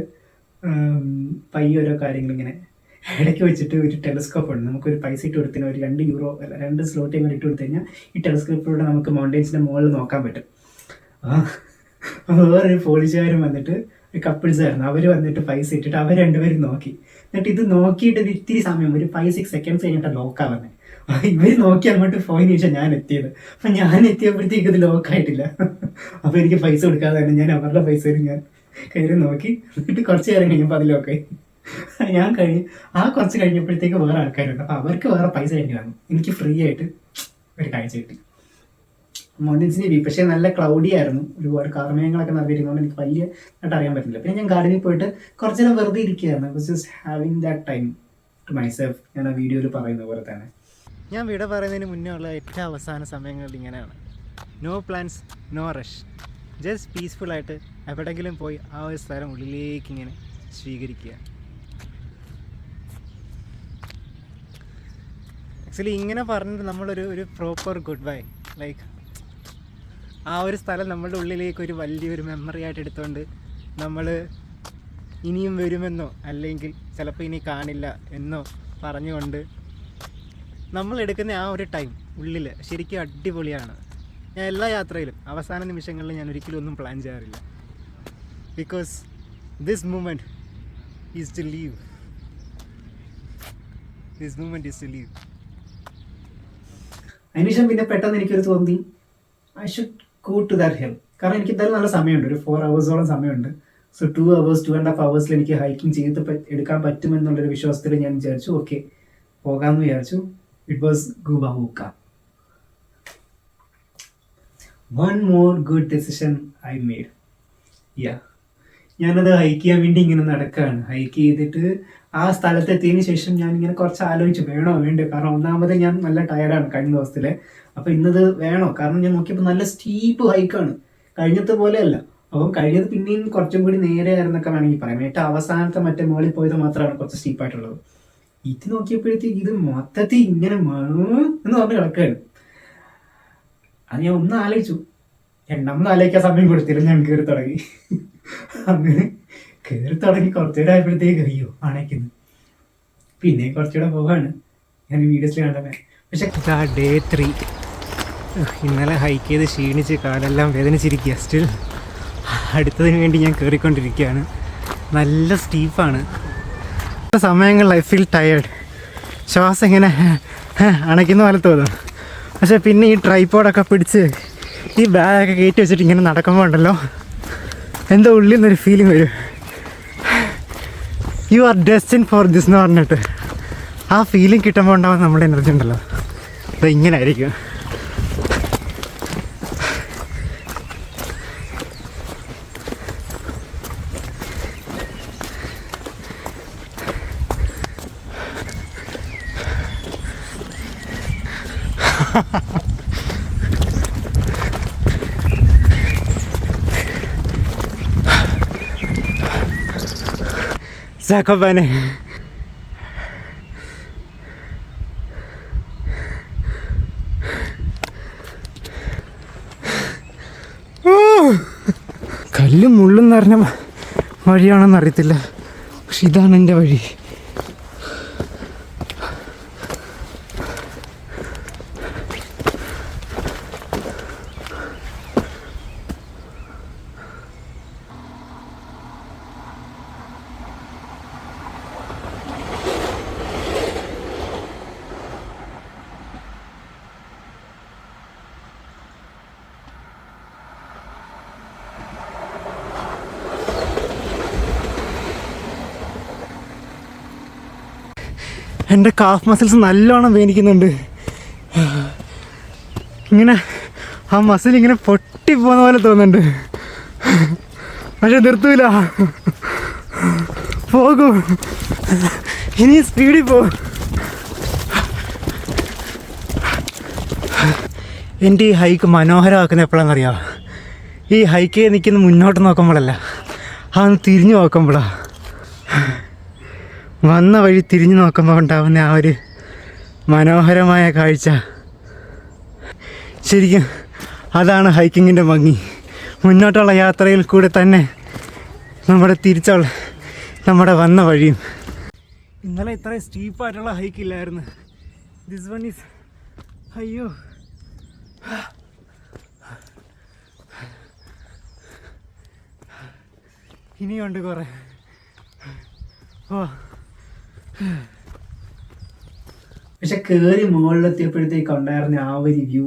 പയ്യെ ഓരോ കാര്യങ്ങൾ ഇങ്ങനെ ഇടയ്ക്ക് വെച്ചിട്ട് ഒരു ടെലിസ്കോപ്പ് ഉണ്ട്. നമുക്കൊരു പൈസ ഇട്ട് കൊടുത്തതിന് ഒരു €2 2 സ്ലോട്ട് ഇങ്ങനെ ഇട്ട് കൊടുത്തു കഴിഞ്ഞാൽ ഈ ടെലിസ്കോപ്പിലൂടെ നമുക്ക് മൗണ്ടൻസിൻ്റെ മുകളിൽ നോക്കാൻ പറ്റും. വേറൊരു പോലീസുകാരും വന്നിട്ട് കപ്പിൾസ് ആയിരുന്നു. അവർ വന്നിട്ട് പൈസ ഇട്ടിട്ട് അവർ രണ്ടുപേരും നോക്കി. എന്നിട്ട് ഇത് നോക്കിയിട്ട് ഒരു ഇത്തിരി സമയം, ഒരു 5-6 സെക്കൻഡ്സ് കഴിഞ്ഞിട്ട് ലോക്കാവുന്നത്. ഇവർ നോക്കി അങ്ങോട്ട് പോയതിനു ശേഷം ഞാൻ എത്തിയത്. അപ്പം ഞാൻ എത്തിയപ്പോഴത്തേക്ക് ഇത് ലോക്കായിട്ടില്ല. അപ്പോൾ എനിക്ക് പൈസ കൊടുക്കാതെ തന്നെ ഞാൻ അവരുടെ പൈസ ഞാൻ കയറി നോക്കി. എന്നിട്ട് കുറച്ച് നേരം കഴിഞ്ഞപ്പോൾ അത് ലോക്കായി. ഞാൻ കുറച്ച് കഴിഞ്ഞപ്പോഴത്തേക്ക് വേറെ ആൾക്കാരുണ്ട്. അപ്പോൾ അവർക്ക് വേറെ പൈസ വേണ്ടി വന്നു. എനിക്ക് ഫ്രീ ആയിട്ട് ഒരു കാഴ്ച കിട്ടി. മൗണ്ടൻസിൻ്റെ വ്യൂ. പക്ഷേ നല്ല ക്ലൗഡി ആയിരുന്നു. ഒരുപാട് കാർമേഘങ്ങളൊക്കെ നിറഞ്ഞിരുന്നതുകൊണ്ട് എനിക്ക് വലിയ ആയിട്ട് അറിയാൻ പറ്റില്ല. പിന്നെ ഞാൻ ഗാർഡനിൽ പോയിട്ട് കുറച്ച് നേരം വെറുതെ ഇരിക്കുകയായിരുന്നു. Because just having that time to myself. ഞാൻ ആ വീഡിയോയിൽ പറയുന്ന പോലെ തന്നെ ഞാൻ വീഡിയോ പറയുന്നതിന് മുന്നേ ഉള്ള ഏറ്റവും അവസാന സമയങ്ങളിൽ ഇങ്ങനെയാണ്. No plans, no rush, just പീസ്ഫുള്ളായിട്ട് എവിടെയെങ്കിലും പോയി ആ ഒരു സ്ഥലം ഉള്ളിലേക്ക് ഇങ്ങനെ സ്വീകരിക്കുക. ആക്ച്വലി ഇങ്ങനെ പറഞ്ഞിട്ട് നമ്മളൊരു പ്രോപ്പർ ഗുഡ് ബൈ, ലൈക്ക് ആ ഒരു സ്ഥലം നമ്മളുടെ ഉള്ളിലേക്ക് ഒരു വലിയൊരു മെമ്മറി ആയിട്ട് എടുത്തുകൊണ്ട് നമ്മൾ ഇനിയും വരുമെന്നോ അല്ലെങ്കിൽ ചിലപ്പോൾ ഇനി കാണില്ല എന്നോ പറഞ്ഞുകൊണ്ട് നമ്മൾ എടുക്കുന്ന ആ ഒരു ടൈം ഉള്ളിൽ ശരിക്കും അടിപൊളിയാണ്. ഞാൻ എല്ലാ യാത്രയിലും അവസാന നിമിഷങ്ങളിൽ ഞാൻ ഒരിക്കലും ഒന്നും പ്ലാൻ ചെയ്യാറില്ല. Because this moment is to live. This moment is to live. അതിനുശേഷം പിന്നെ പെട്ടെന്ന് എനിക്കൊരു തോന്നി I should go to that hill. കാരണം എനിക്ക് എന്തായാലും നല്ല സമയമുണ്ട്, ഒരു 4 hours സമയമുണ്ട്. സോ 2 hours 2.5 hours എനിക്ക് ഹൈക്കിംഗ് ചെയ്ത് എടുക്കാൻ പറ്റുമെന്നുള്ളൊരു വിശ്വാസത്തിൽ ഞാൻ വിചാരിച്ചു ഓക്കെ പോകാമെന്ന് വിചാരിച്ചു. ഇറ്റ് വാസ് ഗുബാവൂക്ക. One more good decision I made. ഞാനത് ഹൈക്ക് ചെയ്യാൻ വേണ്ടി ഇങ്ങനെ നടക്കുകയാണ്. ഹൈക്ക് ചെയ്തിട്ട് ആ സ്ഥലത്തെത്തിയതിന് ശേഷം ഞാൻ ഇങ്ങനെ കുറച്ച് ആലോചിച്ചു വേണോ വേണ്ടോ. കാരണം ഒന്നാമത് ഞാൻ നല്ല ടയർഡാണ് കഴിഞ്ഞ ദിവസത്തിൽ. അപ്പോൾ ഇന്നത് വേണോ, കാരണം ഞാൻ നോക്കിയപ്പോൾ നല്ല സ്റ്റീപ്പ് ഹൈക്കാണ്, കഴിഞ്ഞത്തെ പോലെയല്ല. അപ്പം കഴിഞ്ഞത് പിന്നെയും കുറച്ചും കൂടി നേരെ ആയിരുന്നൊക്കെ വേണമെങ്കിൽ പറയാം. ഏറ്റവും അവസാനത്തെ മറ്റേ മുകളിൽ പോയത് മാത്രമാണ് കുറച്ച് സ്റ്റീപ്പായിട്ടുള്ളത്. ഇത് നോക്കിയപ്പോഴത്തേക്ക് ഇത് മൊത്തത്തിൽ ഇങ്ങനെ എന്ന് പറഞ്ഞ് കിടക്കുകയാണ്. അത് ഞാൻ ഒന്ന് ആലോചിച്ചു. രണ്ടാമത് ആലോചിക്കാൻ സമയം കൊടുത്തില്ല, ഞാൻ കയറി തുടങ്ങി. അങ്ങനെ കയറി തുടങ്ങി കുറച്ചുകൂടെ ആയപ്പോഴത്തേക്ക് അയ്യോ അണയ്ക്കുന്നു. പിന്നെ കുറച്ചുകൂടെ പോകാണ് ഞാൻ വീഡിയോസിൽ കണ്ടത്. പക്ഷെ Day 3 ഇന്നലെ ഹൈക്ക് ചെയ്ത് ക്ഷീണിച്ച് കാലെല്ലാം വേദനിച്ചിരിക്കുക. സ്റ്റിൽ അടുത്തതിന് വേണ്ടി ഞാൻ കയറിക്കൊണ്ടിരിക്കുകയാണ്. നല്ല സ്റ്റീപ്പാണ്. സമയങ്ങളിൽ ഐ ഫീൽ ടയേർഡ്. ശ്വാസം ഇങ്ങനെ അണയ്ക്കുന്ന പോലെ തോന്നും. പക്ഷേ പിന്നെ ഈ ട്രൈപോഡൊക്കെ പിടിച്ച് ഈ ബാഗൊക്കെ കയറ്റി വെച്ചിട്ട് ഇങ്ങനെ നടക്കുമ്പോൾ ഉണ്ടല്ലോ, എന്തോ ഉള്ളിൽ നിന്നൊരു ഫീലിംഗ് വരും. You are Destin for this എന്ന് പറഞ്ഞിട്ട് ആ ഫീലിംഗ് കിട്ടുമ്പോൾ ഉണ്ടാകുന്ന നമ്മുടെ എനർജി ഉണ്ടല്ലോ, അത് ഇങ്ങനെ ആയിരിക്കും. Zakopane. കല്ലും മുള്ളും നിറഞ്ഞ വഴിയാണെന്ന് അറിയത്തില്ല, പക്ഷെ ഇതാണ് എൻ്റെ വഴി. എൻ്റെ കാഫ് മസിൽസ് നല്ലോണം വേദനിക്കുന്നുണ്ട്. ഇങ്ങനെ ആ മസിൽ ഇങ്ങനെ പൊട്ടിപ്പോകുന്ന പോലെ തോന്നുന്നുണ്ട്, പക്ഷെ നിർത്തൂല. പോകൂ, ഇനി സ്പീഡിൽ പോകും. എൻ്റെ ഈ ഹൈക്ക് മനോഹരമാക്കുന്ന എപ്പോഴാണെന്നറിയാമോ? ഈ ഹൈക്ക് നിൽക്കുന്ന മുന്നോട്ട് നോക്കുമ്പോഴല്ല, അതൊന്ന് തിരിഞ്ഞു നോക്കുമ്പോഴാണ്. വന്ന വഴി തിരിഞ്ഞു നോക്കുമ്പോൾ ഉണ്ടാകുന്ന ആ ഒരു മനോഹരമായ കാഴ്ച, ശരിക്കും അതാണ് ഹൈക്കിങ്ങിൻ്റെ ഭംഗി. മുന്നോട്ടുള്ള യാത്രയിൽ കൂടെ തന്നെ നമ്മുടെ വന്ന വഴിയും. ഇന്നലെ ഇത്രയും സ്റ്റീപ്പായിട്ടുള്ള ഹൈക്കില്ലായിരുന്നു. ദിസ് വൺ ഈസ് അയ്യോ, ഇനിയുണ്ട് കുറേ. ഓ, പക്ഷെ കയറി മുകളിലെത്തിയപ്പോഴത്തേക്ക് ഉണ്ടായിരുന്ന ആ ഒരു വ്യൂ,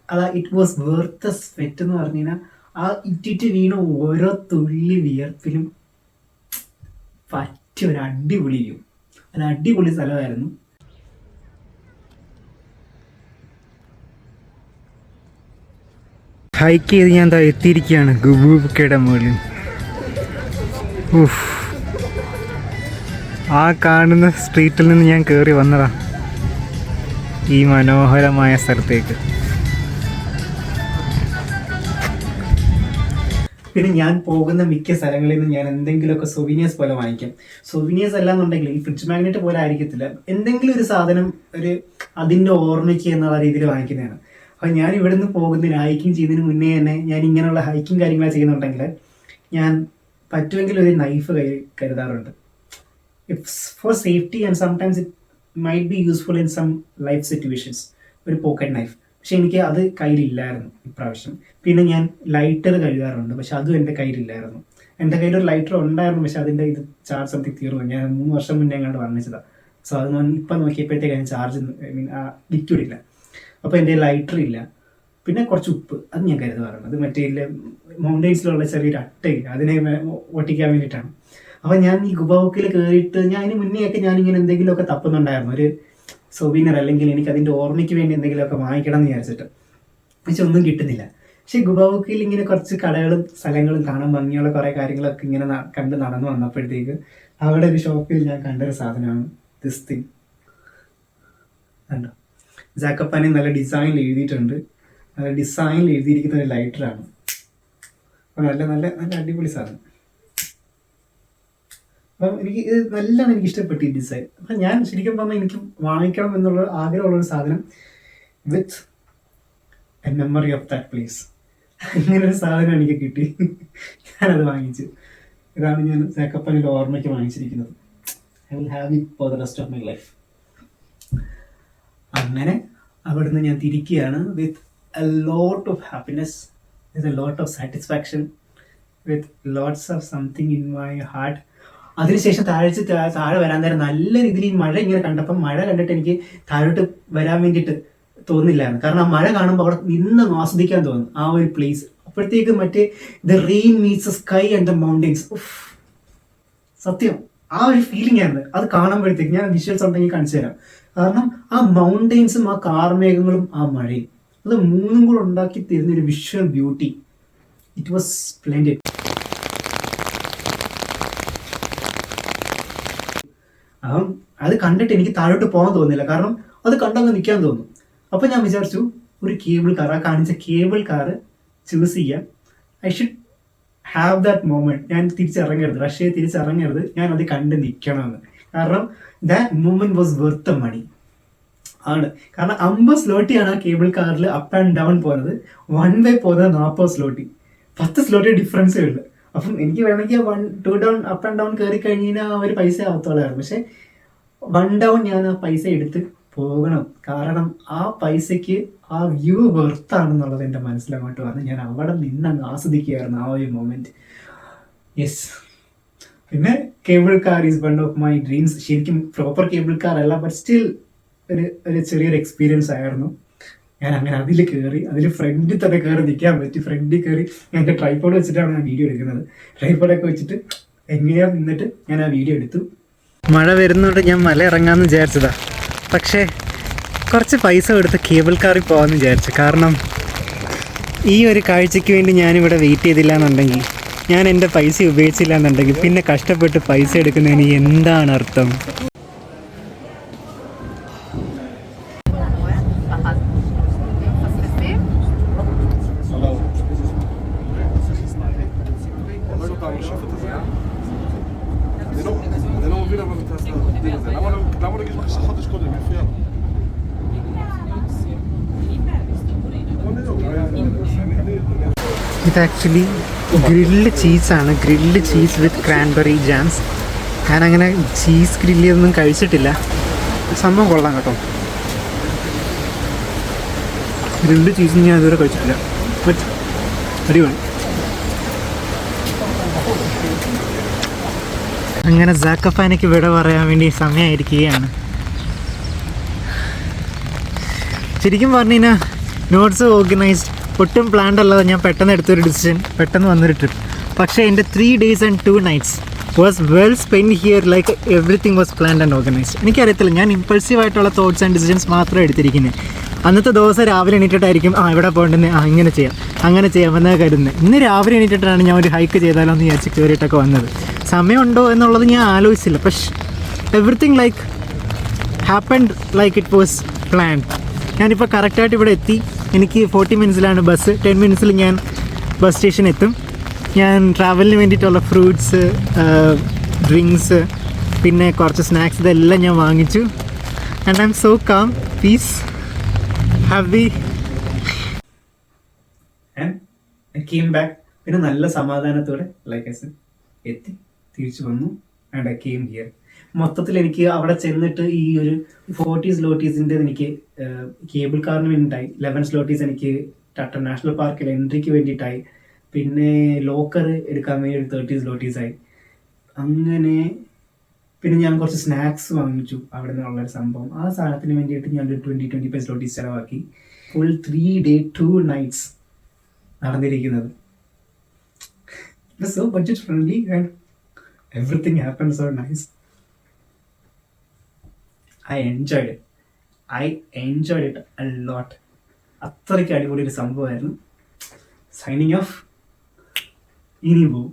അതാ ഇറ്റ് വാസ് വർത്ത് സ്വെറ്റ് എന്ന് പറഞ്ഞു കഴിഞ്ഞാൽ ആ ഇറ്റിറ്റ് വീണ ഓരോ തുള്ളി വിയർപ്പിലും പറ്റിയ ഒരു അടിപൊളി വ്യൂ. ഒരു അടിപൊളി സ്ഥലമായിരുന്നു. ഹൈക്ക് ചെയ്ത് ഞാൻ എത്തിയിരിക്കുകയാണ് ഗുബൂബക്കയുടെ മുകളിൽ. ആ കാണുന്ന സ്ട്രീറ്റിൽ നിന്ന് ഞാൻ കയറി വന്നതാ ഈ മനോഹരമായ സ്ഥലത്തേക്ക്. പിന്നെ ഞാൻ പോകുന്ന മിക്ക സ്ഥലങ്ങളിൽ നിന്ന് ഞാൻ എന്തെങ്കിലുമൊക്കെ സൊവീനിയേഴ്സ് പോലെ വാങ്ങിക്കാം. സൊവീനിയേഴ്സ് അല്ലാന്നുണ്ടെങ്കിൽ ഈ ഫ്രിഡ്ജ് മാഗ്നറ്റ് പോലെ ആയിരിക്കത്തില്ല, എന്തെങ്കിലും ഒരു സാധനം ഒരു അതിൻ്റെ ഓർമ്മയ്ക്ക് എന്നുള്ള രീതിയിൽ വാങ്ങിക്കുന്നതാണ്. അപ്പം ഞാൻ ഇവിടെ നിന്ന് പോകുന്നതിന് ഹൈക്കിങ് ചെയ്യുന്നതിന് മുന്നേ തന്നെ ഞാൻ ഇങ്ങനെയുള്ള ഹൈക്കിങ് കാര്യങ്ങളൊക്കെ ചെയ്യുന്നുണ്ടെങ്കിൽ ഞാൻ പറ്റുമെങ്കിൽ ഒരു നൈഫ് കരുതാറുണ്ട്. It's for safety and sometimes it might be useful in some life situations. ഒരു പോക്കറ്റ് നൈഫ്. പക്ഷെ എനിക്ക് അത് കയ്യിലില്ലായിരുന്നു ഇപ്രാവശ്യം. പിന്നെ ഞാൻ ലൈറ്റർ കഴുകാറുണ്ട്, പക്ഷെ അതും എൻ്റെ കയ്യിലില്ലായിരുന്നു. എൻ്റെ കയ്യിലൊരു ലൈറ്റർ ഉണ്ടായിരുന്നു, പക്ഷെ അതിൻ്റെ ഇത് ചാർജ് സംതിങ് തീർന്നു. ഞാൻ 3 വർഷം മുന്നേ എങ്ങാണ്ട് വാങ്ങിച്ചതാണ്. സോ അത് ഇപ്പം നോക്കിയപ്പോഴത്തേക്ക് അതിന് ചാർജ് ലിക്വിഡ് ഇല്ല. അപ്പോൾ എൻ്റെ ലൈറ്റർ ഇല്ല. പിന്നെ കുറച്ച് ഉപ്പ്, അത് ഞാൻ കരുതാറുണ്ട്. അത് മറ്റേ മൗണ്ടെയ്ൻസിലുള്ള ചെറിയൊരു അട്ടയില്ല, അതിനെ ഒട്ടിക്കാൻ വേണ്ടിയിട്ടാണ്. അപ്പം ഞാൻ ഈ ഗുബാവുക്കിൽ കയറിയിട്ട് ഞാൻ ഇതിന് മുന്നേയൊക്കെ ഞാനിങ്ങനെ എന്തെങ്കിലുമൊക്കെ തപ്പുന്നുണ്ടായിരുന്നു, ഒരു സൊവീനിയർ അല്ലെങ്കിൽ എനിക്ക് അതിൻ്റെ ഓർമ്മയ്ക്ക് വേണ്ടി എന്തെങ്കിലുമൊക്കെ വാങ്ങിക്കണം എന്ന് വിചാരിച്ചിട്ട്. പക്ഷെ ഒന്നും കിട്ടുന്നില്ല. പക്ഷെ ഗുബാവുക്കിൽ ഇങ്ങനെ കുറച്ച് കടകളും സ്ഥലങ്ങളും കാണാൻ ഭംഗിയുള്ള കുറേ കാര്യങ്ങളൊക്കെ ഇങ്ങനെ കണ്ട് നടന്നു വന്നപ്പോഴത്തേക്ക് അവിടെ ഒരു ഷോപ്പിൽ ഞാൻ കണ്ടൊരു സാധനമാണ് ദിസ് തിങ്. കണ്ടോ, ജാക്കപ്പാനെ നല്ല ഡിസൈനിൽ എഴുതിയിട്ടുണ്ട്. നല്ല ഡിസൈനിൽ എഴുതിയിരിക്കുന്ന ഒരു ലൈറ്ററാണ്. അപ്പോൾ നല്ല നല്ല നല്ല അടിപൊളി സാധനം. അപ്പം എനിക്ക് നല്ലോണം എനിക്ക് ഇഷ്ടപ്പെട്ടു ഈ ഡിസൈൻ. അപ്പം ഞാൻ ശരിക്കും പറഞ്ഞാൽ എനിക്ക് വാങ്ങിക്കണം എന്നുള്ള ആഗ്രഹമുള്ളൊരു സാധനം with a memory of that place. ഇങ്ങനൊരു സാധനം എനിക്ക് കിട്ടി, ഞാനത് വാങ്ങിച്ചു. ഇതാണ് ഞാൻ ജാക്കപ്പനിൽ ഓർമ്മയ്ക്ക് വാങ്ങിച്ചിരിക്കുന്നത്. I will have it for the rest of my life. അങ്ങനെ അവിടുന്ന് ഞാൻ തിരിക്കുകയാണ് with a lot of happiness, with a lot of satisfaction, with lots of something in my heart. അതിനുശേഷം താഴെ വരാൻ നേരം നല്ല രീതിയിൽ ഈ മഴ ഇങ്ങനെ കണ്ടപ്പം മഴ കണ്ടിട്ട് എനിക്ക് താഴോട്ട് വരാൻ വേണ്ടിയിട്ട് തോന്നില്ലായിരുന്നു. കാരണം ആ മഴ കാണുമ്പോൾ അവിടെ നിന്ന് ആസ്വദിക്കാൻ തോന്നും ആ ഒരു പ്ലേസ്. അപ്പോഴത്തേക്ക് മറ്റേ the rain meats sky and the mountains, സത്യം ആ ഒരു ഫീലിംഗ് ആയിരുന്നു അത് കാണുമ്പോഴത്തേക്ക്. ഞാൻ വിഷ്വൽസ് ഉണ്ടെങ്കിൽ കാണിച്ചു തരാം. കാരണം ആ മൗണ്ടെയ്ൻസും ആ കാർമേഘങ്ങളും ആ മഴയും അത് മൂന്നും കൂടെ ഉണ്ടാക്കി തരുന്ന ഒരു visual beauty, it was splendid. അത് കണ്ടിട്ട് എനിക്ക് താഴോട്ട് പോകാൻ തോന്നില്ല, കാരണം അത് കണ്ടങ്ങ് നിൽക്കാൻ തോന്നും. അപ്പോൾ ഞാൻ വിചാരിച്ചു ഒരു കേബിൾ കാർ, ആ കാണിച്ച കേബിൾ കാറ് ചൂസ് ചെയ്യാം. I should have that moment. ഞാൻ തിരിച്ചിറങ്ങരുത്, റഷ്യയെ തിരിച്ചിറങ്ങരുത്, ഞാൻ അത് കണ്ട് നിൽക്കണമെന്ന്. കാരണം ദാറ്റ് മൊമെന്റ് വാസ് വെർത്ത് മണി ആണ്. കാരണം 50 സ്ലോട്ടിയാണ് ആ കേബിൾ കാറിൽ അപ്പ് ആൻഡ് ഡൗൺ പോകുന്നത്. 1 വേ പോകുന്നത് 40 സ്ലോട്ടി, 10 സ്ലോട്ടി ഡിഫറൻസേ ഉള്ളു. അപ്പം എനിക്ക് വേണമെങ്കിൽ 2 ഡൗൺ അപ്പ് ആൻഡ് ഡൗൺ കയറി കഴിഞ്ഞാൽ ആ ഒരു പൈസ ആവത്തോളായിരുന്നു. പക്ഷെ 1 ഡൗൺ ഞാൻ ആ പൈസ എടുത്ത് പോകണം. കാരണം ആ പൈസയ്ക്ക് ആ വ്യൂ വെർത്താണെന്നുള്ളത് എൻ്റെ മനസ്സിലങ്ങോട്ട് വന്ന് ഞാൻ അവിടെ നിന്നങ്ങ് ആസ്വദിക്കുകയായിരുന്നു ആ ഒരു മൊമെന്റ്. യെസ്. പിന്നെ cable car is one of my dreams. ശരിക്കും പ്രോപ്പർ കേബിൾ കാർ അല്ല, ബട്ട് സ്റ്റിൽ ഒരു ചെറിയൊരു എക്സ്പീരിയൻസ് ആയിരുന്നു. ഞാൻ അങ്ങനെ അതിൽ കയറി, അതിൽ ഫ്രണ്ടിൽ തന്നെ കയറി നിൽക്കാൻ പറ്റി. ഫ്രണ്ടിൽ കയറി ഞാൻ എൻ്റെ ട്രൈപോഡ് വെച്ചിട്ടാണ് ഞാൻ വീഡിയോ എടുക്കുന്നത്. ട്രൈപോഡൊക്കെ വെച്ചിട്ട് എങ്ങനെയാ നിന്നിട്ട് ഞാൻ ആ വീഡിയോ എടുത്തു. മഴ വരുന്നോണ്ട് ഞാൻ മല ഇറങ്ങാമെന്ന് വിചാരിച്ചതാ, പക്ഷേ കുറച്ച് പൈസ കൊടുത്ത് കേബിൾ കാറിൽ പോകാമെന്ന് വിചാരിച്ചു. കാരണം ഈ ഒരു കാഴ്ചയ്ക്ക് വേണ്ടി ഞാനിവിടെ വെയിറ്റ് ചെയ്തില്ല എന്നുണ്ടെങ്കിൽ, ഞാൻ എൻ്റെ പൈസ ഉപയോഗിച്ചില്ല എന്നുണ്ടെങ്കിൽ പിന്നെ കഷ്ടപ്പെട്ട് പൈസ എടുക്കുന്നതിന് എന്താണ് അർത്ഥം? ഇത് ആക്ച്വലി ഗ്രിൽഡ് ചീസാണ്, ഗ്രിൽഡ് ചീസ് വിത്ത് ക്രാൻബെറി ജാംസ്. ഞാനങ്ങനെ ചീസ് ഗ്രില്ല് ചെയ്തൊന്നും കഴിച്ചിട്ടില്ല, സംഭവം കൊള്ളാം കേട്ടോ. ഗ്രിൽഡ് ചീസ് ഞാൻ ഇതുവരെ കഴിച്ചിട്ടില്ല, ബട്ട് അടിപൊളി. അങ്ങനെ സാക്കഫാനയ്ക്ക് വിട പറയാൻ വേണ്ടി സമയമായിരിക്കുകയാണ്. ശരിക്കും പറഞ്ഞു കഴിഞ്ഞാൽ നോട്ട്സ് ഓർഗനൈസ്ഡ്, ഒട്ടും പ്ലാൻഡ് അല്ലാതെ ഞാൻ പെട്ടെന്ന് എടുത്തൊരു ഡിസിഷൻ, പെട്ടെന്ന് വന്നൊരു ട്രിപ്പ്. പക്ഷേ എൻ്റെ 3 days and 2 nights was well spend here. Like everything was planned and organised. എനിക്കറിയത്തില്ല, ഞാൻ ഇമ്പൾസീവായിട്ടുള്ള തോട്ട്സ് ആൻഡ് ഡിസിഷൻസ് മാത്രം എടുത്തിരിക്കുന്നത്. അന്നത്തെ ദിവസം രാവിലെ എണീറ്റിട്ടായിരിക്കും ഇവിടെ പോകേണ്ടത്, ഇങ്ങനെ ചെയ്യാം അങ്ങനെ ചെയ്യാമെന്നാണ് കരുതുന്നത്. ഇന്ന് രാവിലെ എണീറ്റിട്ടാണ് ഞാൻ ഒരു ഹൈക്ക് ചെയ്താലോ എന്ന് വിചാരിച്ച് കയറിയിട്ടൊക്കെ വന്നത്. സമയമുണ്ടോ എന്നുള്ളത് ഞാൻ ആലോചിച്ചില്ല, പക്ഷേ everything like happened like it was planned. ഞാനിപ്പോൾ കറക്റ്റായിട്ട് ഇവിടെ എത്തി. എനിക്ക് 40 minutesലാണ് ബസ്. 10 minutes ഞാൻ ബസ് സ്റ്റേഷൻ എത്തും. ഞാൻ ട്രാവലിന് വേണ്ടിയിട്ടുള്ള ഫ്രൂട്ട്സ്, ഡ്രിങ്ക്സ്, പിന്നെ കുറച്ച് സ്നാക്സ്, ഇതെല്ലാം ഞാൻ വാങ്ങിച്ചു. And I am so calm, peace, happy. And came back. പിന്നെ നല്ല സമാധാനത്തോടെ ലൈക്ക് ഐ സെഡ് എത്തി, തിരിച്ചു വന്നു. And I came here. മൊത്തത്തിൽ എനിക്ക് അവിടെ ചെന്നിട്ട് ഈ ഒരു 40 സ്ലോട്ടീസിൻ്റെ എനിക്ക് കേബിൾ കാറിന് വേണ്ടിയിട്ടായി, 11 സ്ലോട്ടീസ് എനിക്ക് ടാറ്റ നാഷണൽ പാർക്കിൽ എൻട്രിക്ക് വേണ്ടിയിട്ടായി, പിന്നെ ലോക്കർ എടുക്കാൻ വേണ്ടി ഒരു 30 സ്ലോട്ടീസായി. അങ്ങനെ പിന്നെ ഞാൻ കുറച്ച് സ്നാക്സ് വാങ്ങിച്ചു അവിടെ നിന്നുള്ളൊരു സംഭവം. ആ സാധനത്തിന് വേണ്ടിയിട്ട് ഞാനൊരു 20-25 സ്ലോട്ടീസ് ചിലവാക്കി. ഫുൾ 3 days 2 nights നടന്നിരിക്കുന്നത്. So budget friendly and everything happen so nice. I enjoyed it a lot. അത്രയ്ക്ക് അടിപൊളി ഒരു സംഭവമായിരുന്നു. Signing off. ഇനി പോവും.